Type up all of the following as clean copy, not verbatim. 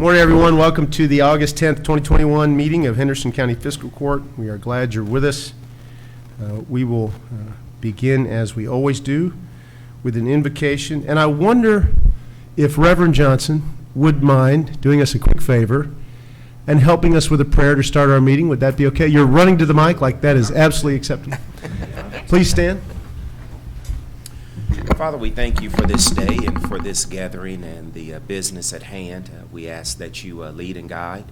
Morning, everyone. Welcome to the August 10th, 2021 meeting of Henderson County Fiscal Court. We are glad you're with us. We will begin, as we always do, with an invocation. And I wonder if Reverend Johnson would mind doing us a quick favor and helping us with a prayer to start our meeting. Would that be okay? You're running to the mic like that is absolutely acceptable. Please stand. Father, we thank you for this day and for this gathering and the business at hand. We ask that you lead and guide,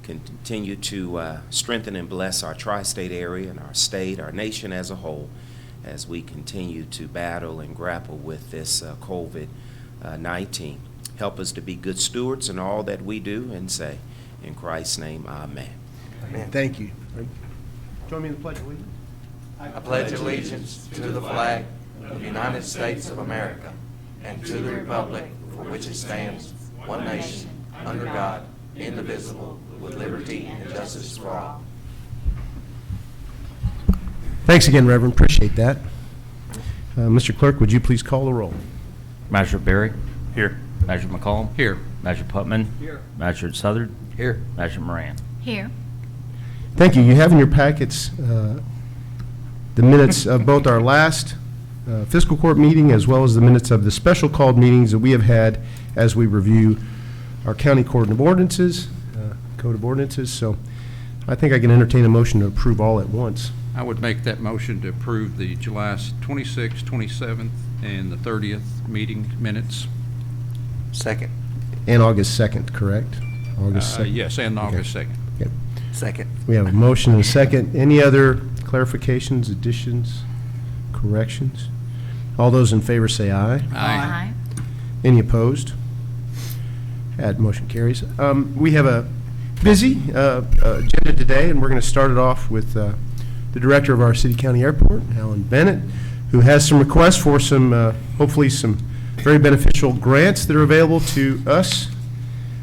continue to strengthen and bless our tri-state area and our state, our nation as a whole, as we continue to battle and grapple with this COVID-19. Help us to be good stewards in all that we do and say. In Christ's name, amen. Amen. Thank you. Join me in the Pledge of Allegiance. I pledge allegiance to the flag of the United States of America and to the republic for which it stands, one nation, under God, indivisible, with liberty and justice for all. Thanks again, Reverend. Appreciate that. Mr. Clerk, would you please call the roll? Magistrate Berry. Here. Magistrate McCollum. Here. Magistrate Putman. Here. Magistrate Southard. Here. Magistrate Moran. Here. Thank you. You have in your packets the minutes of both our last fiscal court meeting as well as the minutes of the special called meetings that we have had as we review our county code of ordinances. So I think I can entertain a motion to approve all at once. I would make that motion to approve the July 26th, 27th, and the 30th meeting minutes. Second. And August 2nd, correct? August 2nd? Yes, and August 2nd. Okay. Second. We have a motion and a second. Any other clarifications, additions, corrections? All those in favor say aye. Aye. Any opposed? That motion carries. We have a busy agenda today, and we're going to start it off with the director of our city-county airport, Alan Bennett, who has some requests for some, hopefully some very beneficial grants that are available to us,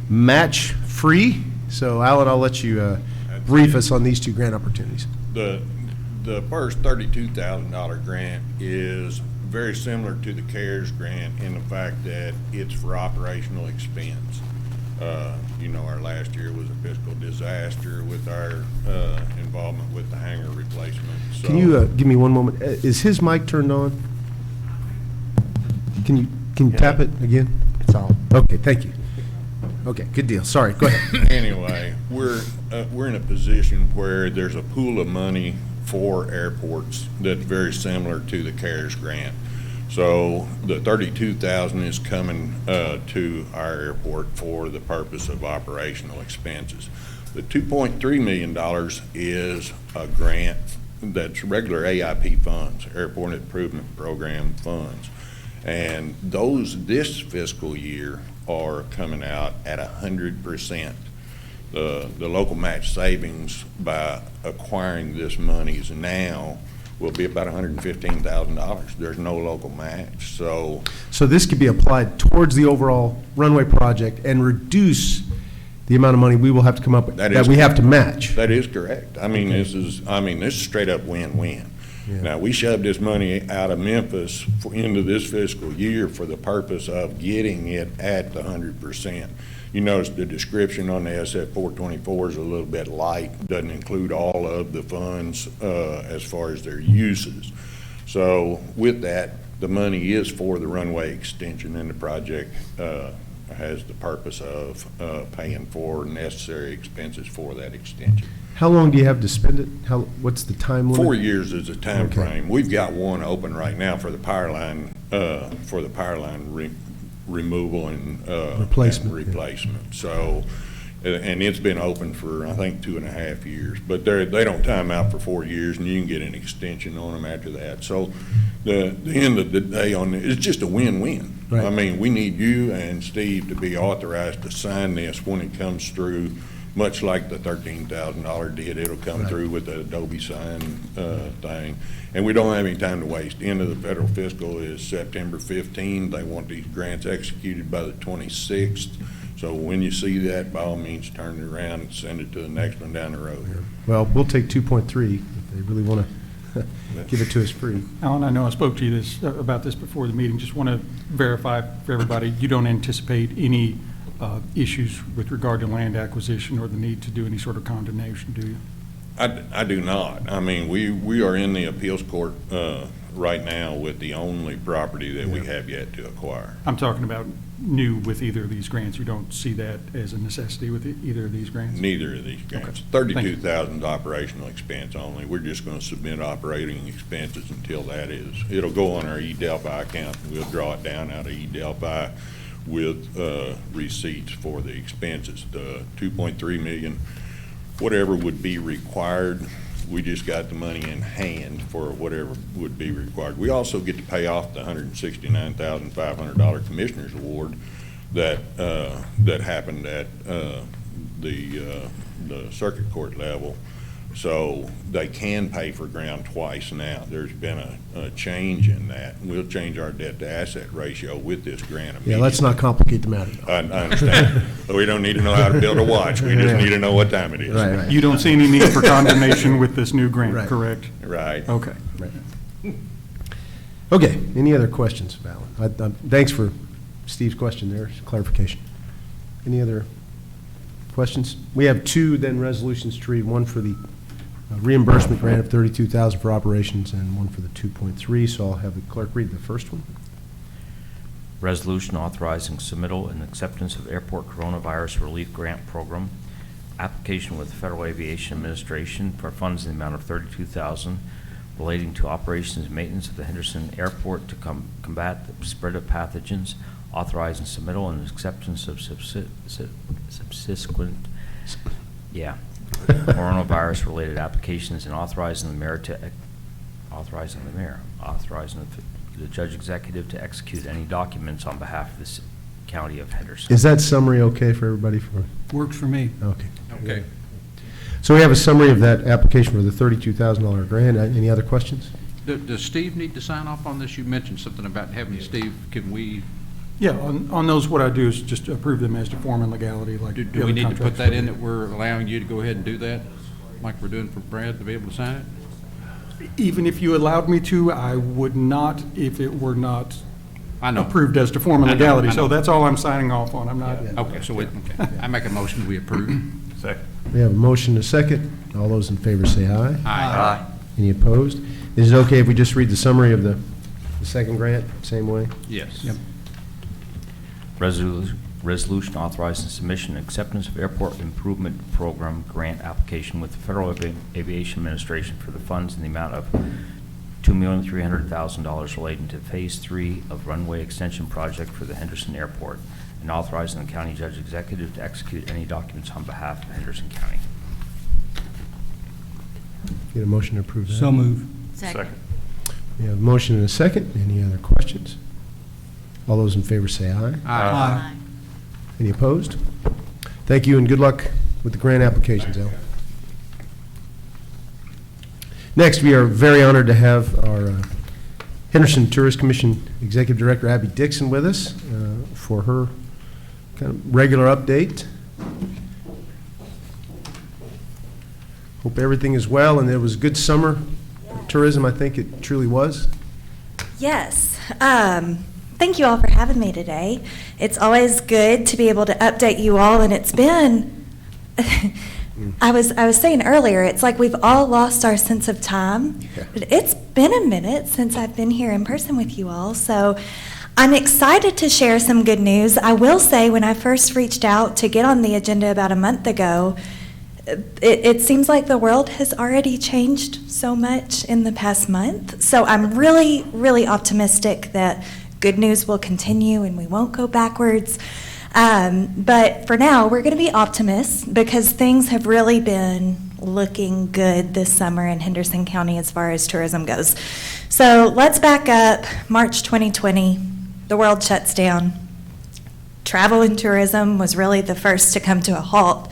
match-free. So, Alan, I'll let you brief us on these two grant opportunities. The first $32,000 grant is very similar to the CARES grant in the fact that it's for operational expense. Our last year was a fiscal disaster with our involvement with the hangar replacement. So, can you give me one moment? Is his mic turned on? Can you tap it again? It's on. Okay, thank you. Okay, good deal. Sorry, go ahead. Anyway, we're in a position where there's a pool of money for airports that's very similar to the CARES grant. So the $32,000 is coming to our airport for the purpose of operational expenses. The $2.3 million is a grant that's regular AIP funds, Airport Improvement Program funds. And those this fiscal year are coming out at 100%. The local match savings by acquiring this monies now will be about $115,000. There's no local match. So this could be applied towards the overall runway project and reduce the amount of money we will have to come up with that we have to match. That is correct. I mean, this is straight up win-win. Yeah. Now, we shoved this money out of Memphis into this fiscal year for the purpose of getting it at the 100%. You notice the description on the SF 424 is a little bit light, doesn't include all of the funds as far as their uses. So with that, the money is for the runway extension, and the project has the purpose of paying for necessary expenses for that extension. How long do you have to spend it? What's the time limit? 4 years is the time frame. We've got one open right now for the power line removal and replacement. Yeah. So, and it's been open for I think 2.5 years. But they don't time out for 4 years, and you can get an extension on them after that. So, the end of the day on it's just a win-win. Right. I mean, we need you and Steve to be authorized to sign this when it comes through. Much like the $13,000 did, it'll come through with the Adobe sign thing. And we don't have any time to waste. The end of the federal fiscal is September 15. They want these grants executed by the 26th. So when you see that, by all means, turn it around and send it to the next one down the road. Yeah. Well, we'll take 2.3 if they really want to give it to us free. Alan, I know I spoke to you about this before the meeting. Just want to verify for everybody, you don't anticipate any issues with regard to land acquisition or the need to do any sort of condemnation, do you? I do not. I mean, we are in the appeals court right now with the only property that we have yet to acquire. I'm talking about new with either of these grants. You don't see that as a necessity with either of these grants? Neither of these grants. Okay. Thank you. $32,000 operational expense only. We're just going to submit operating expenses until that is. It'll go on our E-Delphi account, and we'll draw it down out of E-Delphi with receipts for the expenses. The $2.3 million, whatever would be required, we just got the money in hand for whatever would be required. We also get to pay off the $169,500 Commissioner's Award that happened at the circuit court level. So they can pay for ground twice now. There's been a change in that. We'll change our debt to asset ratio with this grant immediately. Yeah, let's not complicate the matter. I understand. But we don't need to know how to build a watch. We just need to know what time it is. Right. You don't see any need for condemnation with this new grant, Right. correct? Right. Okay. Okay, any other questions, Alan? Thanks for Steve's question there, clarification. Any other questions? We have two then resolutions to read, one for the reimbursement grant of $32,000 for operations and one for the 2.3, so I'll have the clerk read the first one. Resolution authorizing submittal and acceptance of Airport Coronavirus Relief Grant Program. Application with the Federal Aviation Administration for funds in the amount of $32,000 relating to operations and maintenance of the Henderson Airport to combat the spread of pathogens. Authorizing submittal and acceptance of subsequent coronavirus-related applications and authorizing the mayor authorizing the judge executive to execute any documents on behalf of the county of Henderson. Is that summary okay for everybody? Works for me. Okay. Okay. So we have a summary of that application for the $32,000 grant. Any other questions? Does Steve need to sign off on this? You mentioned something about having Steve, can we, Yeah, on those, what I do is just approve them as to form and legality, like the do we other need to put contracts that we in do. that we're allowing you to go ahead and do that, like we're doing for Brad, to be able to sign it? Even if you allowed me to, I would not if it were not I know. approved as to form and I know, legality. I know. So that's all I'm signing off on. I'm not. Okay, so okay. I make a motion, we approve. Second. We have a motion and a second. All those in favor say aye. Aye. Any opposed? Is it okay if we just read the summary of the second grant, same way? Yes. Yep. Resolution authorizing submission and acceptance of Airport Improvement Program grant application with the Federal Aviation Administration for the funds in the amount of $2,300,000 relating to Phase 3 of runway extension project for the Henderson Airport, and authorizing the county judge executive to execute any documents on behalf of Henderson County. Get a motion to approve that? So move. Second. We have a motion and a second. Any other questions? All those in favor say aye. Aye. Any opposed? Thank you and good luck with the grant applications, Al. Next, we are very honored to have our Henderson Tourist Commission Executive Director Abby Dixon with us for her kind of regular update. Hope everything is well and it was a good summer tourism. I think it truly was. Yes. Thank you all for having me today. It's always good to be able to update you all, and it's been, I was saying earlier, it's like we've all lost our sense of time. Yeah. But it's been a minute since I've been here in person with you all, so I'm excited to share some good news. I will say, when I first reached out to get on the agenda about a month ago, it seems like the world has already changed so much in the past month. So I'm really, really optimistic that good news will continue and we won't go backwards. But for now, we're going to be optimists because things have really been looking good this summer in Henderson County as far as tourism goes. So let's back up. March 2020, the world shuts down. Travel and tourism was really the first to come to a halt.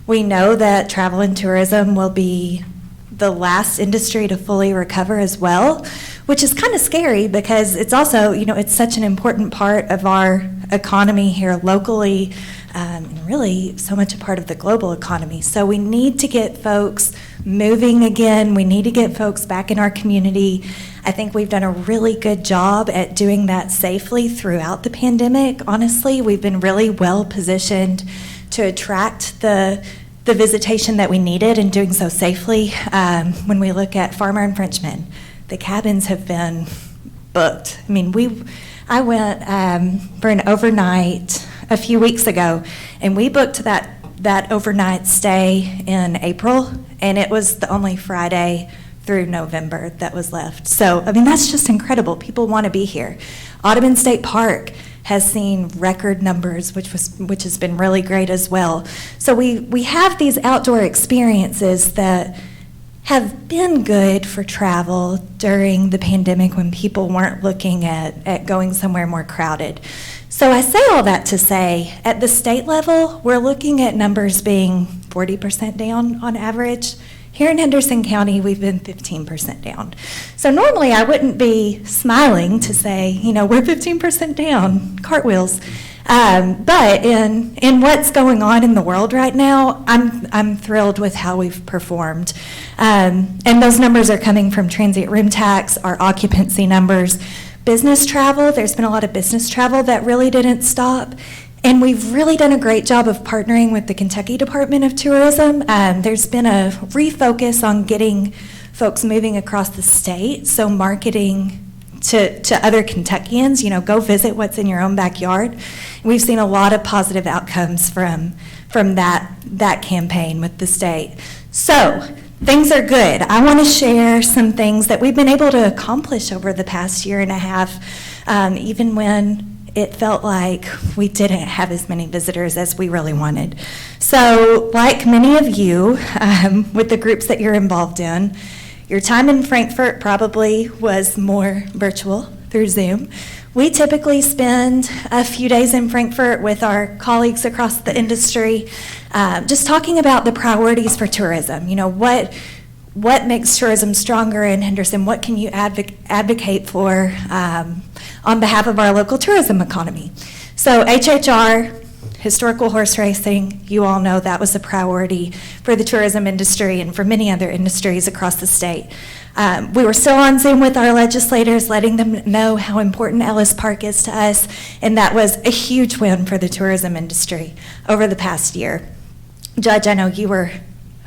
We know that travel and tourism will be the last industry to fully recover as well, which is kind of scary because it's also, it's such an important part of our economy here locally. and really so much a part of the global economy. So we need to get folks moving again. We need to get folks back in our community. I think we've done a really good job at doing that safely throughout the pandemic. Honestly, we've been really well positioned to attract the visitation that we needed and doing so safely. When we look at Farmer and Frenchman, the cabins have been booked. I mean, I went for an overnight a few weeks ago, and we booked that overnight stay in April, and it was the only Friday through November that was left. So, I mean, that's just incredible. People want to be here. Audubon State Park has seen record numbers, which has been really great as well. So we have these outdoor experiences that have been good for travel during the pandemic when people weren't looking at going somewhere more crowded. So I say all that to say, at the state level, we're looking at numbers being 40% down on average. Here in Henderson County, we've been 15% down. So normally I wouldn't be smiling to say, we're 15% down, cartwheels. But in what's going on in the world right now, I'm thrilled with how we've performed. And those numbers are coming from transient room tax, our occupancy numbers. Business travel, there's been a lot of business travel that really didn't stop. And we've really done a great job of partnering with the Kentucky Department of Tourism. There's been a refocus on getting folks moving across the state, so marketing to other Kentuckians, go visit what's in your own backyard. And we've seen a lot of positive outcomes from that campaign with the state. So things are good. I want to share some things that we've been able to accomplish over the past year and a half, even when it felt like we didn't have as many visitors as we really wanted. So, like many of you, with the groups that you're involved in, your time in Frankfurt probably was more virtual through Zoom. We typically spend a few days in Frankfurt with our colleagues across the industry, just talking about the priorities for tourism. What makes tourism stronger in Henderson? What can you advocate for on behalf of our local tourism economy? So HHR, historical horse racing, you all know that was a priority for the tourism industry and for many other industries across the state. We were still on Zoom with our legislators, letting them know how important Ellis Park is to us, and that was a huge win for the tourism industry over the past year. Judge, I know you were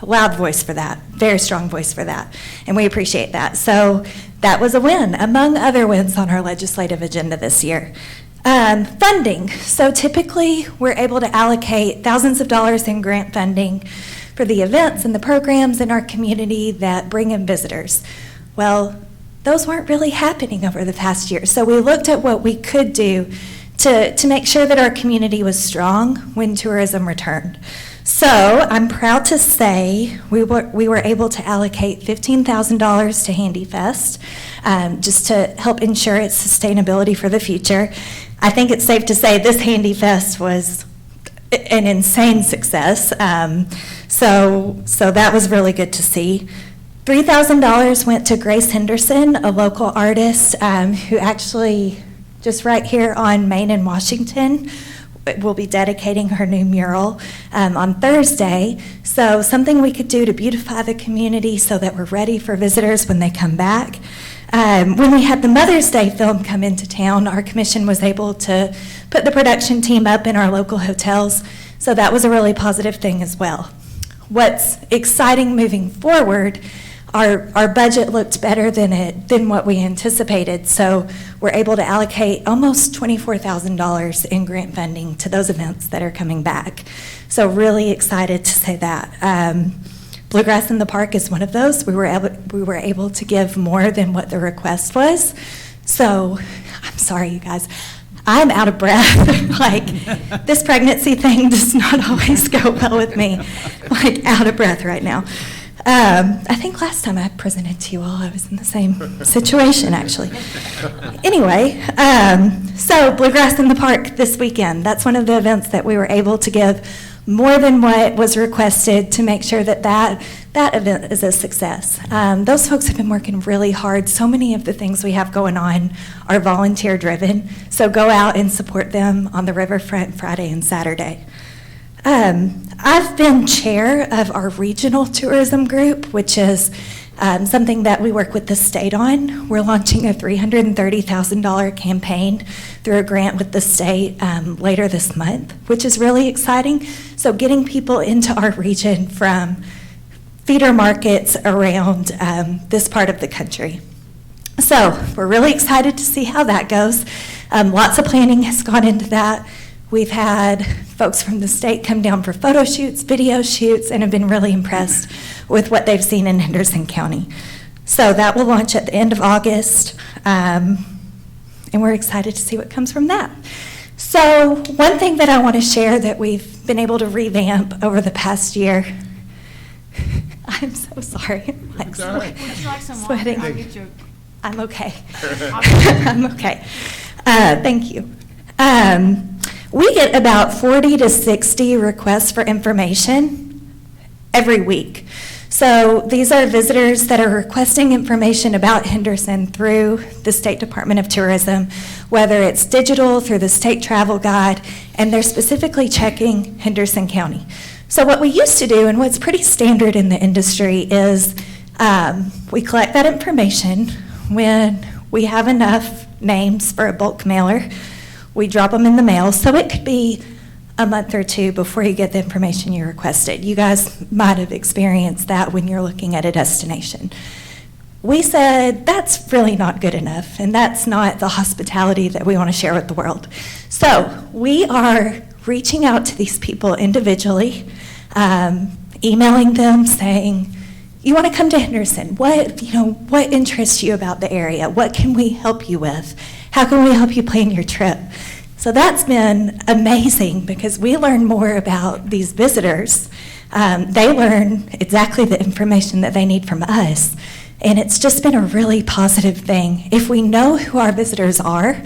a loud voice for that, very strong voice for that, and we appreciate that. So that was a win, among other wins on our legislative agenda this year. Funding. So typically, we're able to allocate thousands of dollars in grant funding for the events and the programs in our community that bring in visitors. Well, those weren't really happening over the past year. So we looked at what we could do to make sure that our community was strong when tourism returned. So I'm proud to say we were able to allocate $15,000 to Handy Fest, just to help ensure its sustainability for the future. I think it's safe to say this Handy Fest was an insane success. So that was really good to see. $3,000 went to Grace Henderson, a local artist who actually, just right here on Main and Washington, will be dedicating her new mural on Thursday. So something we could do to beautify the community so that we're ready for visitors when they come back. When we had the Mother's Day film come into town, our commission was able to put the production team up in our local hotels, so that was a really positive thing as well. What's exciting moving forward, our budget looked better than what we anticipated, so we're able to allocate almost $24,000 in grant funding to those events that are coming back. So really excited to say that. Bluegrass in the Park is one of those. We were able to give more than what the request was. So I'm sorry, you guys. I'm out of breath. Like, this pregnancy thing does not always go well with me. Like, out of breath right now. I think last time I presented to you all, I was in the same situation, actually. Anyway, so Bluegrass in the Park this weekend. That's one of the events that we were able to give more than what was requested to make sure that event is a success. Those folks have been working really hard. So many of the things we have going on are volunteer driven. So go out and support them on the riverfront Friday and Saturday. I've been chair of our regional tourism group, which is something that we work with the state on. We're launching a $330,000 campaign through a grant with the state later this month, which is really exciting. So getting people into our region from feeder markets around this part of the country. So we're really excited to see how that goes. Lots of planning has gone into that. We've had folks from the state come down for photo shoots, video shoots, and have been really impressed with what they've seen in Henderson County. So that will launch at the end of August, and we're excited to see what comes from that. So one thing that I want to share that we've been able to revamp over the past year, I'm so sorry. I'm like It's all right. Would you like some water? sweating. I'll get you. I'm okay. I'm okay. Thank you. We get about 40 to 60 requests for information every week. So these are visitors that are requesting information about Henderson through the State Department of Tourism, whether it's digital, through the state travel guide, and they're specifically checking Henderson County. So what we used to do, and what's pretty standard in the industry, is we collect that information. When we have enough names for a bulk mailer, we drop them in the mail. So it could be a month or two before you get the information you requested. You guys might have experienced that when you're looking at a destination. We said that's really not good enough, and that's not the hospitality that we want to share with the world. So we are reaching out to these people individually, emailing them saying, you want to come to Henderson? What interests you about the area? What can we help you with? How can we help you plan your trip? So that's been amazing because we learn more about these visitors. They learn exactly the information that they need from us. And it's just been a really positive thing. If we know who our visitors are,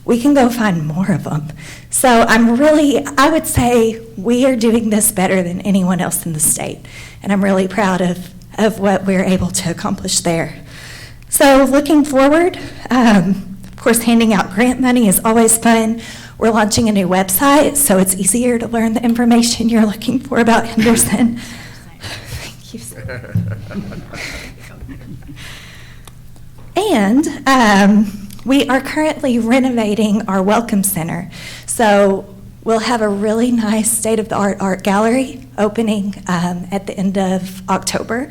we can go find more of them. So I would say we are doing this better than anyone else in the state. And I'm really proud of what we're able to accomplish there. So looking forward, of course, handing out grant money is always fun. We're launching a new website, so it's easier to learn the information you're looking for about Henderson. Thank you, sir. And we are currently renovating our Welcome Center. So we'll have a really nice state-of-the-art art gallery opening at the end of October.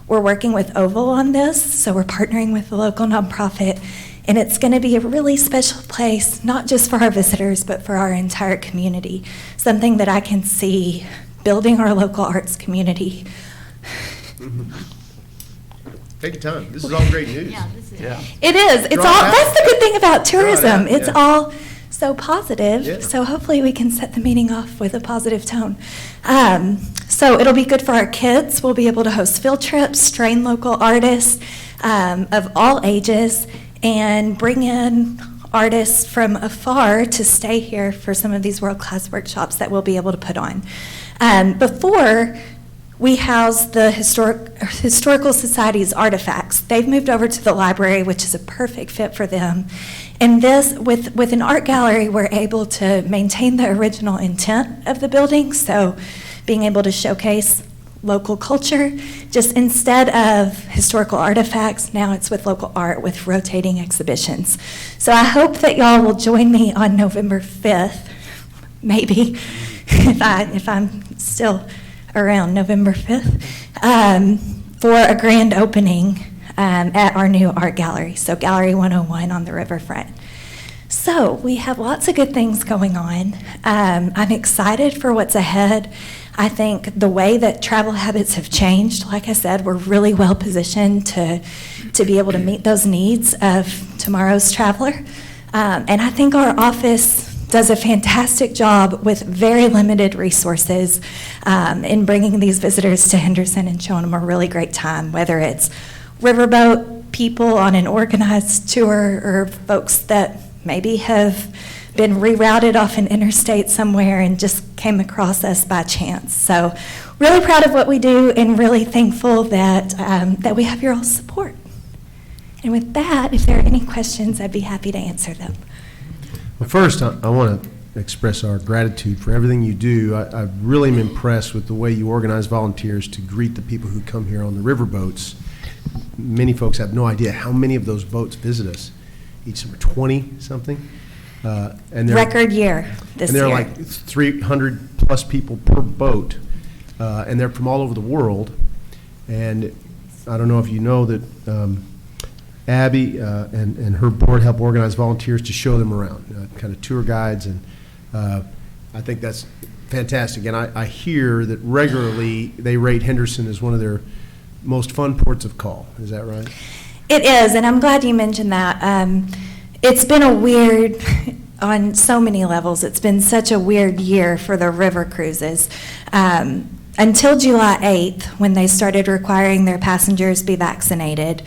We're working with Oval on this, so we're partnering with the local nonprofit, and it's going to be a really special place, not just for our visitors, but for our entire community, something that I can see building our local arts community. Take your time. This is all great news. Yeah, this is. Yeah. It is. It's Draw all. it out. That's the good thing about Draw it tourism. out, It's yeah. all so positive. Yeah. So hopefully we can set the meeting off with a positive tone. So it'll be good for our kids. We'll be able to host field trips, train local artists of all ages, and bring in artists from afar to stay here for some of these world-class workshops that we'll be able to put on. Before, we house the Historical Society's artifacts. They've moved over to the library, which is a perfect fit for them. And this, with an art gallery, we're able to maintain the original intent of the building, so being able to showcase local culture, just instead of historical artifacts, now it's with local art with rotating exhibitions. So I hope that y'all will join me on November 5th, maybe, if I'm still around November 5th, for a grand opening at our new art gallery, so Gallery 101 on the riverfront. So we have lots of good things going on. I'm excited for what's ahead. I think the way that travel habits have changed, like I said, we're really well positioned to be able to meet those needs of tomorrow's traveler. And I think our office does a fantastic job with very limited resources in bringing these visitors to Henderson and showing them a really great time, whether it's riverboat people on an organized tour or folks that maybe have been rerouted off an interstate somewhere and just came across us by chance. So really proud of what we do and really thankful that, that we have your all support. And with that, if there are any questions, I'd be happy to answer them. Well, first, I want to express our gratitude for everything you do. I really am impressed with the way you organize volunteers to greet the people who come here on the river boats. Many folks have no idea how many of those boats visit us. Each summer, 20-something. And Record year this year. And there are like 300-plus people per boat, and they're from all over the world. And I don't know if you know that Abby and her board help organize volunteers to show them around, kind of tour guides, and I think that's fantastic. And I hear that regularly they rate Henderson as one of their most fun ports of call. Is that right? It is, and I'm glad you mentioned that. It's been a weird, on so many levels, it's been such a weird year for the river cruises. Until July 8th, when they started requiring their passengers be vaccinated,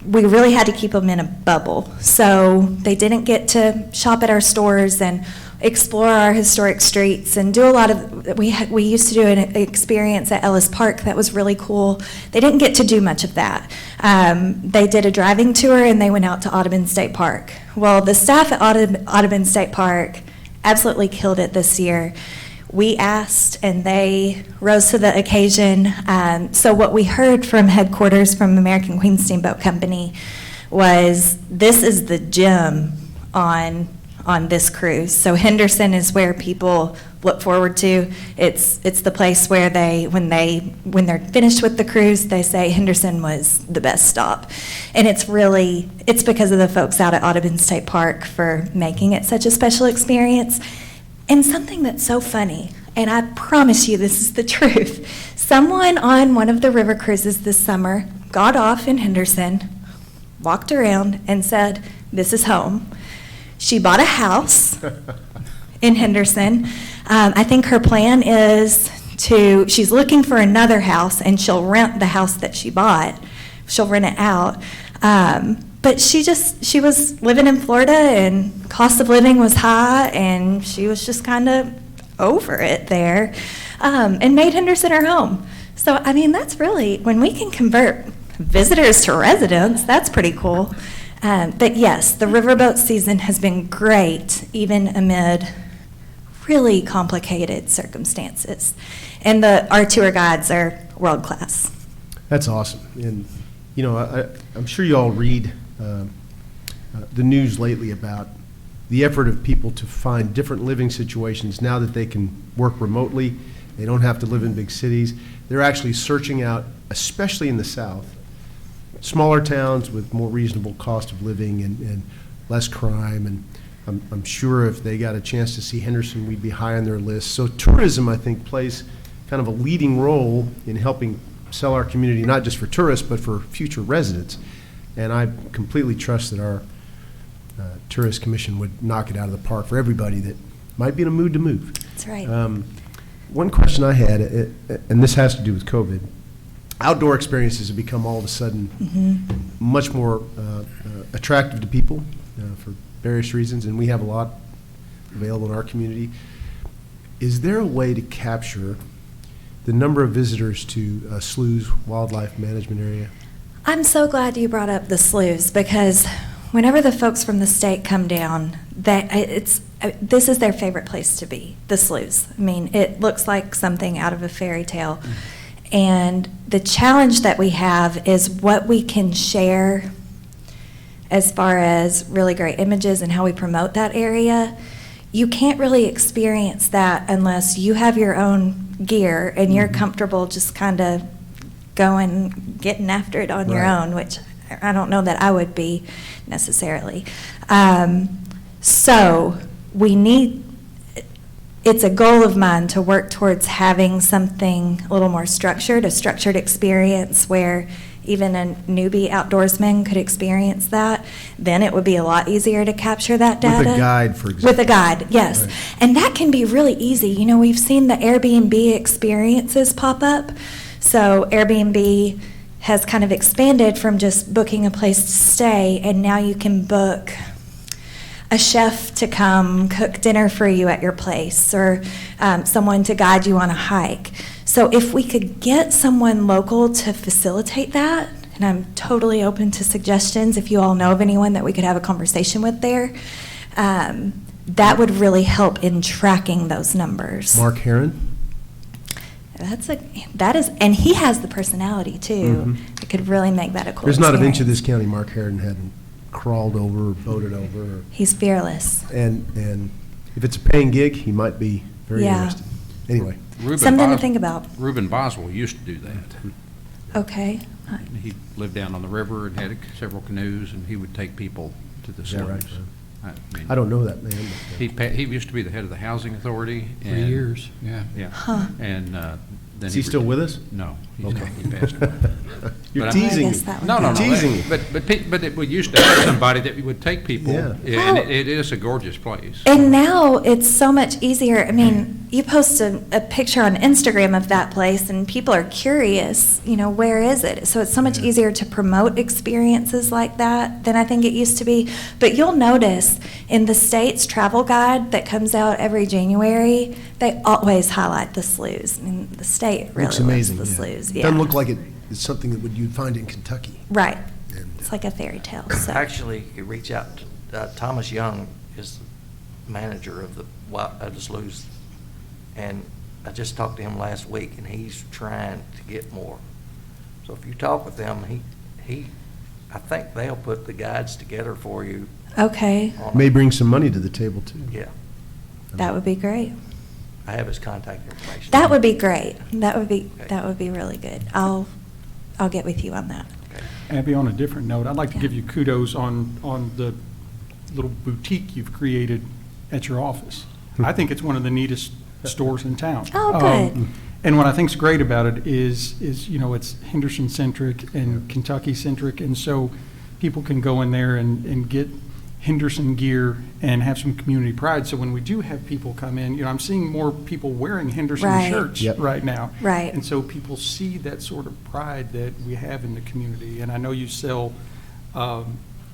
we really had to keep them in a bubble. So they didn't get to shop at our stores and explore our historic streets and do a lot of, we used to do an experience at Ellis Park that was really cool. They didn't get to do much of that. They did a driving tour and they went out to Audubon State Park. Well, the staff at Audubon State Park absolutely killed it this year. We asked and they rose to the occasion. So what we heard from headquarters from American Queen Steamboat Company was, this is the gem on this cruise. So Henderson is where people look forward to. It's the place where when they're finished with the cruise, they say Henderson was the best stop. And it's because of the folks out at Audubon State Park for making it such a special experience. And something that's so funny, and I promise you this is the truth, someone on one of the river cruises this summer got off in Henderson, walked around, and said, "This is home." She bought a house in Henderson. I think her plan is she's looking for another house, and she'll rent the house that she bought. She'll rent it out. But she was living in Florida, and cost of living was high, and she was just kind of over it there, and made Henderson her home. So, I mean, that's really, when we can convert visitors to residents, that's pretty cool. But yes, the riverboat season has been great, even amid really complicated circumstances. And our tour guides are world class. That's awesome. And, you know, I'm sure you all read the news lately about the effort of people to find different living situations now that they can work remotely. They don't have to live in big cities. They're actually searching out, especially in the South, smaller towns with more reasonable cost of living and less crime. And I'm sure if they got a chance to see Henderson, we'd be high on their list. So tourism, I think, plays kind of a leading role in helping sell our community, not just for tourists, but for future residents. And I completely trust that our Tourist Commission would knock it out of the park for everybody that might be in a mood to move. That's right. One question I had, and this has to do with COVID, outdoor experiences have become all of a sudden much more attractive to people for various reasons, and we have a lot available in our community. Is there a way to capture the number of visitors to Slough's Wildlife Management Area? I'm so glad you brought up the sloughs, because whenever the folks from the state come down, this is their favorite place to be, the sloughs. I mean, it looks like something out of a fairy tale. And the challenge that we have is what we can share as far as really great images and how we promote that area. You can't really experience that unless you have your own gear and you're comfortable just kind of getting after it on your own, which I don't know that I would be necessarily. So it's a goal of mine to work towards having something a little more structured, a structured experience where even a newbie outdoorsman could experience that. Then it would be a lot easier to capture that data. With a guide, for example. With a guide, yes. Right. And that can be really easy. You know, we've seen the Airbnb experiences pop up. So Airbnb has kind of expanded from just booking a place to stay, and now you can book a chef to come cook dinner for you at your place, or someone to guide you on a hike. So if we could get someone local to facilitate that, and I'm totally open to suggestions if you all know of anyone that we could have a conversation with there, that would really help in tracking those numbers. Mark Heron? And he has the personality too. It could really make that a cool There's not an inch of experience. this county Mark Heron hadn't crawled over or boated over. He's fearless. And if it's a paying gig, he might be very Yeah. interested. Anyway, Something to think about. Reuben Boswell used to do that. Okay. He lived down on the river and had several canoes, and he would take people to the Is that right? swims. I don't know that man. He used to be the head of the housing authority. For and- years, yeah. Yeah. Huh. And then Is he still with us? No. he's Okay. not. He passed away. You're But I- teasing I me. guess that would No, no, be- no. Teasing you. But we used to have somebody that would take people. Yeah. And Well- it is a gorgeous place. And now it's so much easier. I mean, you post a picture on Instagram of that place and people are curious, where is it? So it's so much easier to promote experiences like that than I think it used to be. But you'll notice in the state's travel guide that comes out every January, they always highlight the sloughs. I mean, the state really Looks loves amazing. the yeah. sloughs. Doesn't look like it's something that you'd find in Kentucky. Right. And, It's like a fairy tale. So. Actually, you could reach out to, Thomas Young is the manager of the sloughs. And I just talked to him last week, and he's trying to get more. So if you talk with them, I think they'll put the guides together for you. Okay, May bring some money to the table, too. Yeah, that would be great. I have his contact information. That would be great. That would be really good. I'll get with you on that. Okay. Abby, on a different note, I'd like to give you kudos on the little boutique you've created at your office. I think it's one of the neatest stores in town. Oh, good. And what I think's great about it is it's Henderson-centric and Kentucky-centric, and so people can go in there and get Henderson gear and have some community pride. So when we do have people come in, I'm seeing more people wearing Henderson Right. shirts Yep. right now. Right. And so people see that sort of pride that we have in the community. And I know you sell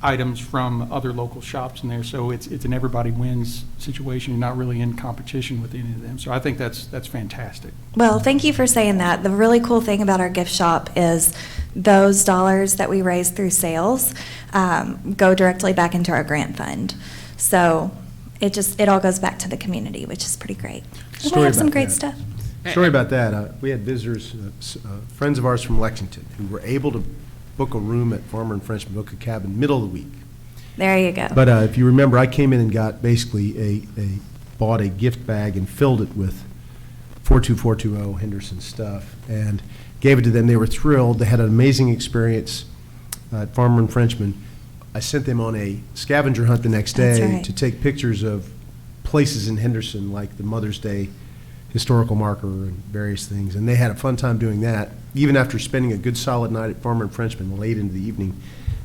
items from other local shops in there, so it's an everybody wins situation. You're not really in competition with any of them. So I think that's fantastic. Well, thank you for saying that. The really cool thing about our gift shop is those dollars that we raise through sales go directly back into our grant fund. So it all goes back to the community, which is pretty great. And we Story have some about great that. stuff. Story about that, we had visitors, friends of ours from Lexington, who were able to book a room at Farmer and Frenchman, book a cabin, middle of the week. There you go. But if you remember, I came in and got basically bought a gift bag and filled it with 42420 Henderson stuff and gave it to them. They were thrilled. They had an amazing experience at Farmer and Frenchman. I sent them on a scavenger hunt the next That's day right. to take pictures of places in Henderson, like the Mother's Day historical marker and various things. And they had a fun time doing that, even after spending a good solid night at Farmer and Frenchman late into the evening.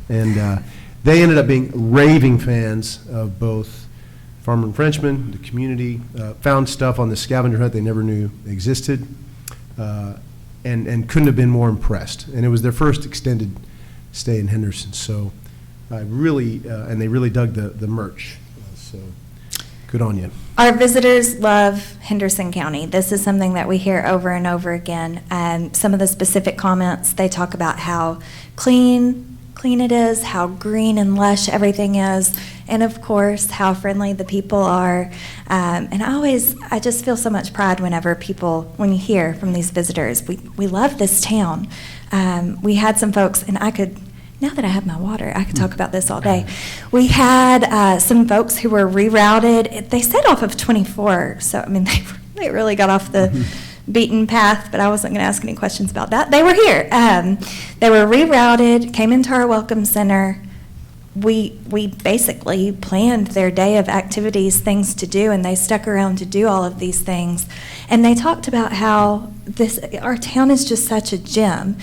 And they ended up being raving fans of both Farmer and Frenchman, the community, found stuff on the scavenger hunt they never knew existed, and couldn't have been more impressed. And it was their first extended stay in Henderson. So I really, and they really dug the merch. So good on you. Our visitors love Henderson County. This is something that we hear over and over again. Some of the specific comments, they talk about how clean it is, how green and lush everything is, and of course, how friendly the people are. And I just feel so much pride when you hear from these visitors, we love this town. We had some folks, and now that I have my water, I could talk about this all day. We had some folks who were rerouted. They set off of 24, so I mean, they really got off the beaten path, but I wasn't going to ask any questions about that. They were here. They were rerouted, came into our welcome center. We basically planned their day of activities, things to do, and they stuck around to do all of these things. And they talked about how our town is just such a gem.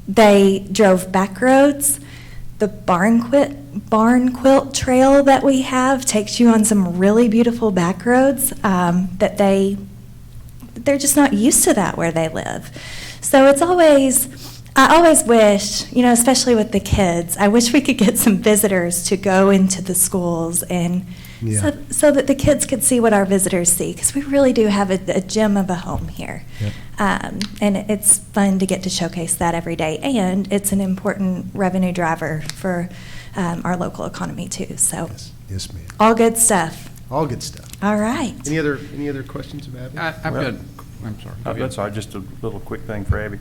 They drove back roads. The barn quilt trail that we have takes you on some really beautiful back roads that they're just not used to that where they live. So I always wish, especially with the kids, I wish we could get some visitors to go into the schools and Yeah. so that the kids could see what our visitors see, because we really do have a gem of a home here. Yep. And it's fun to get to showcase that every day, and it's an important revenue driver for our local economy too. So Yes, ma'am. all good stuff. All good stuff. All right. Any other questions of Abby? I've got, I'm sorry. Go ahead. That's all right, just a little quick thing for Abby.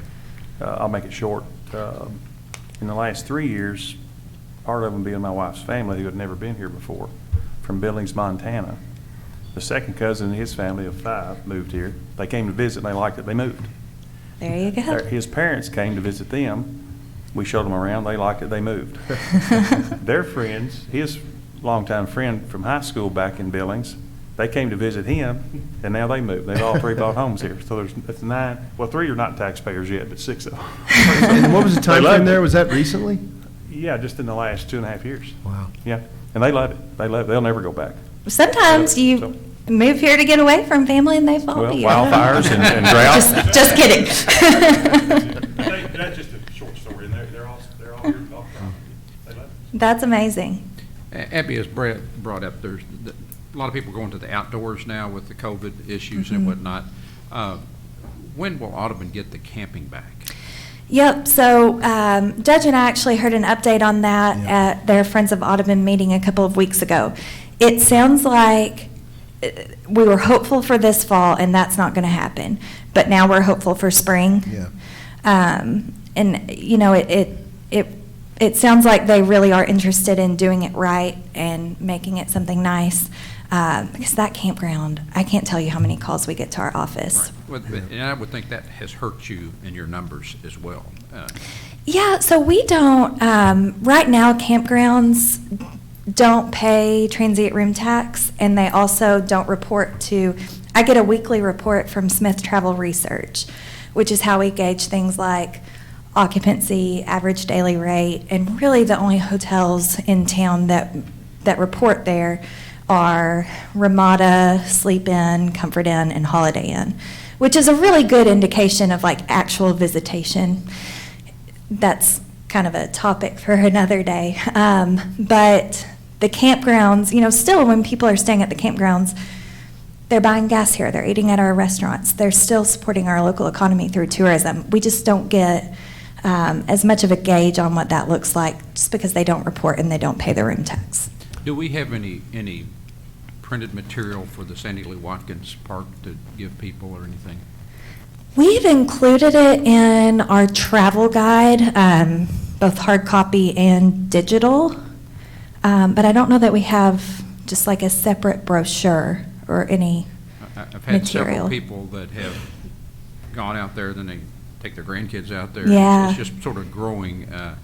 I'll make it short. In the last 3 years, part of them being my wife's family who had never been here before, from Billings, Montana. The second cousin and his family of 5 moved here. They came to visit and they liked it, they moved. There you go. His parents came to visit them. We showed them around, they liked it, they moved. Their friends, his longtime friend from high school back in Billings, they came to visit him, and now they moved. They've all 3 bought homes here. So it's 9, well, 3 are not taxpayers yet, but 6 of them. And what was the time They love frame there? it. Was that recently? Yeah, just in the last 2.5 years. Wow. Yeah, and they love it. They love it. They'll never go back. Sometimes you So- move here to get away from family and they follow Well, you. wildfires and drought. Just kidding. That's just a short story, and they're all here off property. They love it. That's amazing. Abby, as Brett brought up, there's a lot of people going to the outdoors now with the COVID issues and whatnot. When will Audubon get the camping back? Yep, so Judge and I actually heard an update on that at their Friends of Audubon meeting a couple of weeks ago. It sounds like we were hopeful for this fall, and that's not going to happen. But now we're hopeful for spring. Yeah. And, you know, it sounds like they really are interested in doing it right and making it something nice. Because that campground, I can't tell you how many calls we get to our office. Right. And I would think that has hurt you in your numbers as well. Yeah, so we don't, right now, campgrounds don't pay transient room tax, and they also don't report to, I get a weekly report from Smith Travel Research, which is how we gauge things like occupancy, average daily rate, and really the only hotels in town that report there are Ramada, Sleep Inn, Comfort Inn, and Holiday Inn, which is a really good indication of like actual visitation. That's kind of a topic for another day. But the campgrounds, you know, still when people are staying at the campgrounds, they're buying gas here, they're eating at our restaurants, they're still supporting our local economy through tourism. We just don't get as much of a gauge on what that looks like just because they don't report and they don't pay the room tax. Do we have any printed material for the Sandy Lee Watkins Park to give people or anything? We've included it in our travel guide, both hard copy and digital, but I don't know that we have just like a separate brochure or any I've had several material. people that have gone out there, then they take their grandkids out there. Yeah. It's just sort of growing, and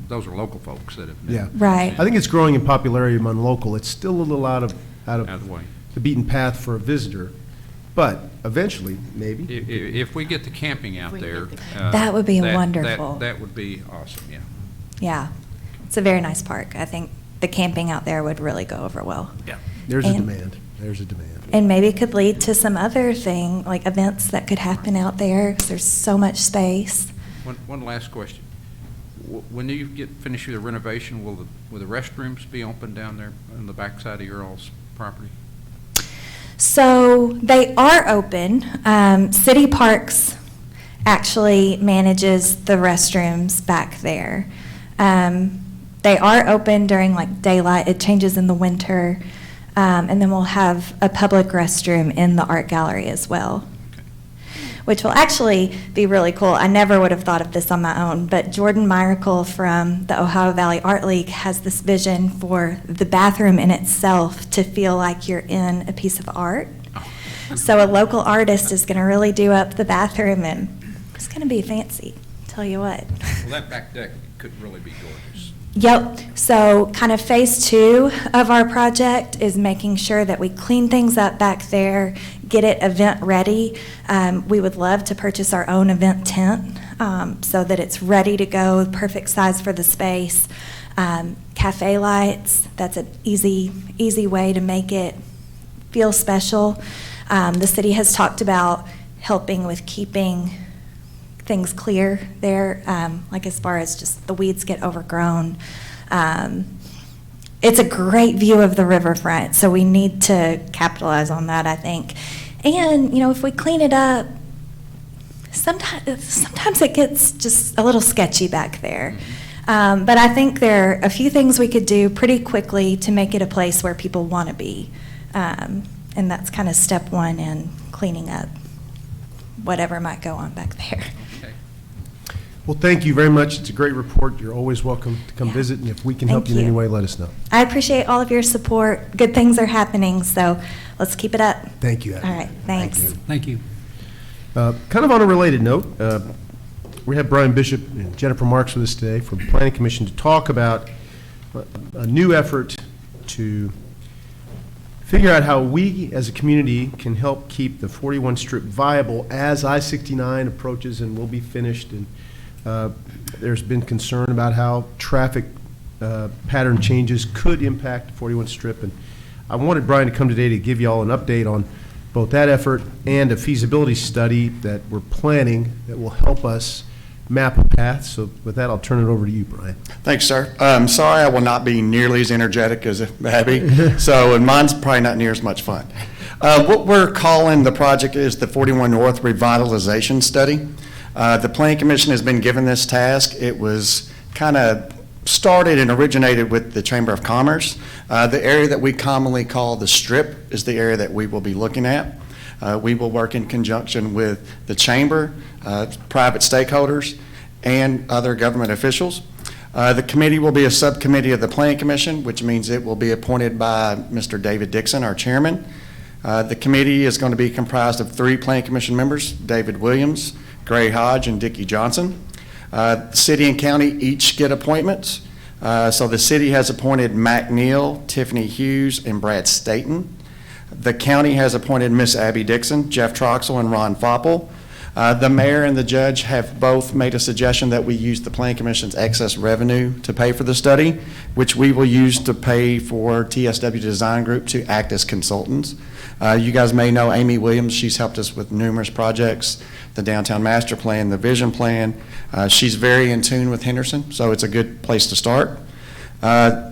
those are local folks that have. Yeah. Right. I think it's growing in popularity among local. It's still a little out of Out of the way. the beaten path for a visitor, but eventually, maybe. If we get the camping out there. That would be wonderful. That would be awesome, yeah. Yeah, it's a very nice park. I think the camping out there would really go over well. Yeah. There's a And- demand. There's a demand. And maybe it could lead to some other thing, like events that could happen out there, because there's so much space. One last question. When you get finished with the renovation, will the restrooms be open down there on the backside of your all's property? So they are open. City Parks actually manages the restrooms back there. They are open during like daylight. It changes in the winter. And then we'll have a public restroom in the art gallery as well, which will actually be really cool. I never would have thought of this on my own, but Jordan Miracle from the Ohio Valley Art League has this vision for the bathroom in itself to feel like you're in a piece of art. So a local artist is going to really do up the bathroom, and it's going to be fancy, tell you what. Well, that back deck could really be gorgeous. Yep, so kind of phase 2 of our project is making sure that we clean things up back there, get it event ready. We would love to purchase our own event tent so that it's ready to go, perfect size for the space. Cafe lights, that's an easy way to make it feel special. The city has talked about helping with keeping things clear there, like as far as just the weeds get overgrown. It's a great view of the riverfront, so we need to capitalize on that, I think. And, you know, if we clean it up, sometimes it gets just a little sketchy back there. But I think there are a few things we could do pretty quickly to make it a place where people want to be. And that's kind of step one in cleaning up whatever might go on back there. Okay. Well, thank you very much. It's a great report. You're always welcome to come Yeah. visit, and if we can help Thank you in any you. way, let us know. I appreciate all of your support. Good things are happening, so let's keep it up. Thank you, Abby. All right, thanks. Thank you. Kind of on a related note, we have Brian Bishop and Jennifer Marks with us today from the Planning Commission to talk about a new effort to figure out how we as a community can help keep the 41 Strip viable as I-69 approaches and will be finished. And there's been concern about how traffic pattern changes could impact the 41 Strip. And I wanted Brian to come today to give you all an update on both that effort and a feasibility study that we're planning that will help us map a path. So with that, I'll turn it over to you, Brian. Thanks, sir. Sorry I will not be nearly as energetic as Abby, and mine's probably not near as much fun. What we're calling the project is the 41 North Revitalization Study. The Planning Commission has been given this task. It was kind of started and originated with the Chamber of Commerce. The area that we commonly call the Strip is the area that we will be looking at. We will work in conjunction with the Chamber, private stakeholders, and other government officials. The committee will be a subcommittee of the Planning Commission, which means it will be appointed by Mr. David Dixon, our chairman. The committee is going to be comprised of 3 Planning Commission members, David Williams, Gray Hodge, and Dickie Johnson. City and county each get appointments. So the city has appointed Mac Neal, Tiffany Hughes, and Brad Staten. The county has appointed Miss Abby Dixon, Jeff Troxel, and Ron Foppel. The mayor and the judge have both made a suggestion that we use the Planning Commission's excess revenue to pay for the study, which we will use to pay for TSW Design Group to act as consultants. You guys may know Amy Williams. She's helped us with numerous projects, the Downtown Master Plan, the Vision Plan. She's very in tune with Henderson, so it's a good place to start.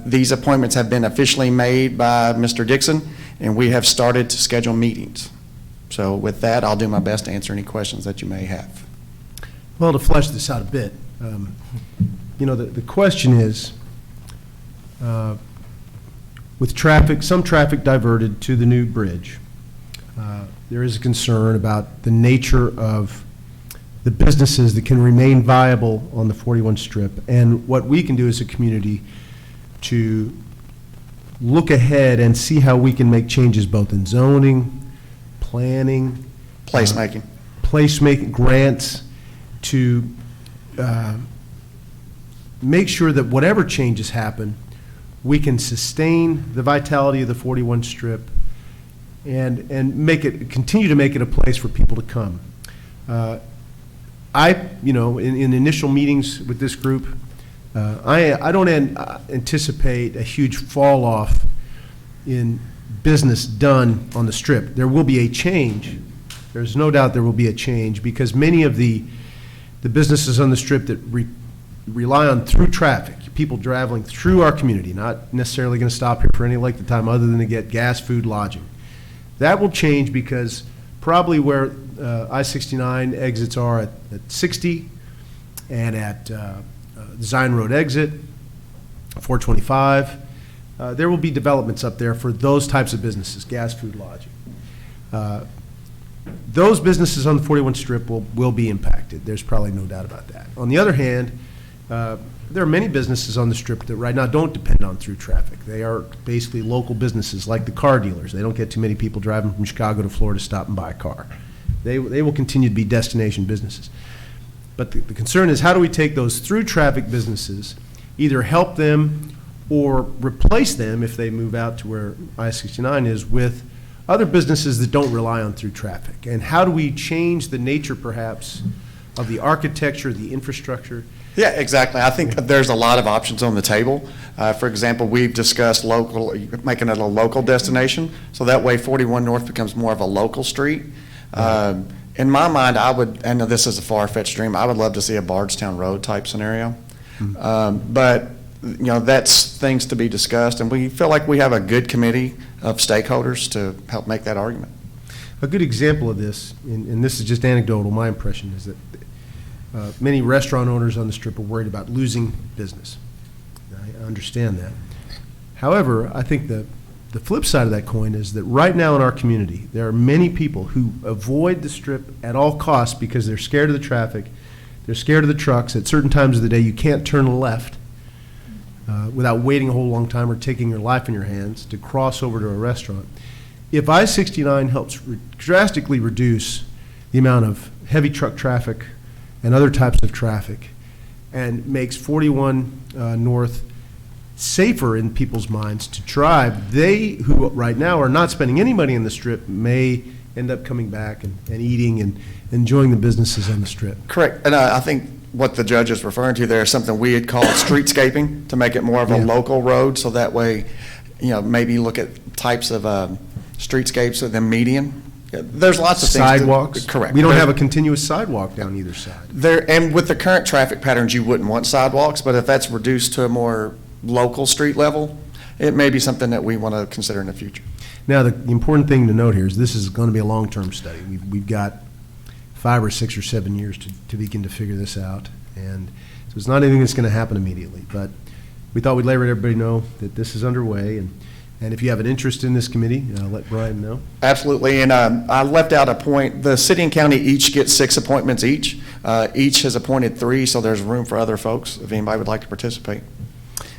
These appointments have been officially made by Mr. Dixon, and we have started to schedule meetings. So with that, I'll do my best to answer any questions that you may have. Well, to flesh this out a bit, the question is, with traffic, some traffic diverted to the new bridge, there is a concern about the nature of the businesses that can remain viable on the 41 Strip, and what we can do as a community to look ahead and see how we can make changes both in zoning, planning, Placemaking. placemaking, grants, to make sure that whatever changes happen, we can sustain the vitality of the 41 Strip and continue to make it a place for people to come. In initial meetings with this group, I don't anticipate a huge fall off in business done on the Strip. There will be a change. There's no doubt there will be a change, because many of the businesses on the Strip that rely on through traffic, people traveling through our community, not necessarily going to stop here for any length of time other than to get gas, food, lodging. That will change, because probably where I-69 exits are at 60 and at Zion Road exit, 425, there will be developments up there for those types of businesses, gas, food, lodging. Those businesses on the 41 Strip will be impacted. There's probably no doubt about that. On the other hand, there are many businesses on the Strip that right now don't depend on through traffic. They are basically local businesses, like the car dealers. They don't get too many people driving from Chicago to Florida to stop and buy a car. They will continue to be destination businesses. But the concern is, how do we take those through traffic businesses, either help them or replace them if they move out to where I-69 is, with other businesses that don't rely on through traffic? And how do we change the nature, perhaps, of the architecture, the infrastructure? Yeah, exactly. I think there's a lot of options on the table. For example, we've discussed making it a local destination, so that way 41 North becomes more of a local street. In my mind, I know this is a far-fetched dream, I would love to see a Bardstown Road type scenario. But that's things to be discussed, and we feel like we have a good committee of stakeholders to help make that argument. A good example of this, and this is just anecdotal, my impression is that many restaurant owners on the Strip are worried about losing business. I understand that. However, I think the flip side of that coin is that right now in our community, there are many people who avoid the Strip at all costs because they're scared of the traffic, they're scared of the trucks. At certain times of the day, you can't turn left without waiting a whole long time or taking your life in your hands to cross over to a restaurant. If I-69 helps drastically reduce the amount of heavy truck traffic and other types of traffic and makes 41 North safer in people's minds to drive, they who right now are not spending any money in the Strip may end up coming back and eating and enjoying the businesses on the Strip. Correct. And I think what the judge is referring to there is something we had called streetscaping, to make it more of a Yeah. local road, so that way, maybe look at types of streetscapes of the median. Yeah, there's lots of things. Sidewalks. Correct. We don't have a continuous sidewalk down either side. And with the current traffic patterns, you wouldn't want sidewalks, but if that's reduced to a more local street level, it may be something that we want to consider in the future. Now, the important thing to note here is this is going to be a long-term study. We've got 5 or 6 or 7 years to begin to figure this out. And so it's not anything that's going to happen immediately. But we thought we'd let everybody know that this is underway. And if you have an interest in this committee, let Brian know. Absolutely, and I left out a point. The city and county each get 6 appointments each. Each has appointed 3, so there's room for other folks if anybody would like to participate.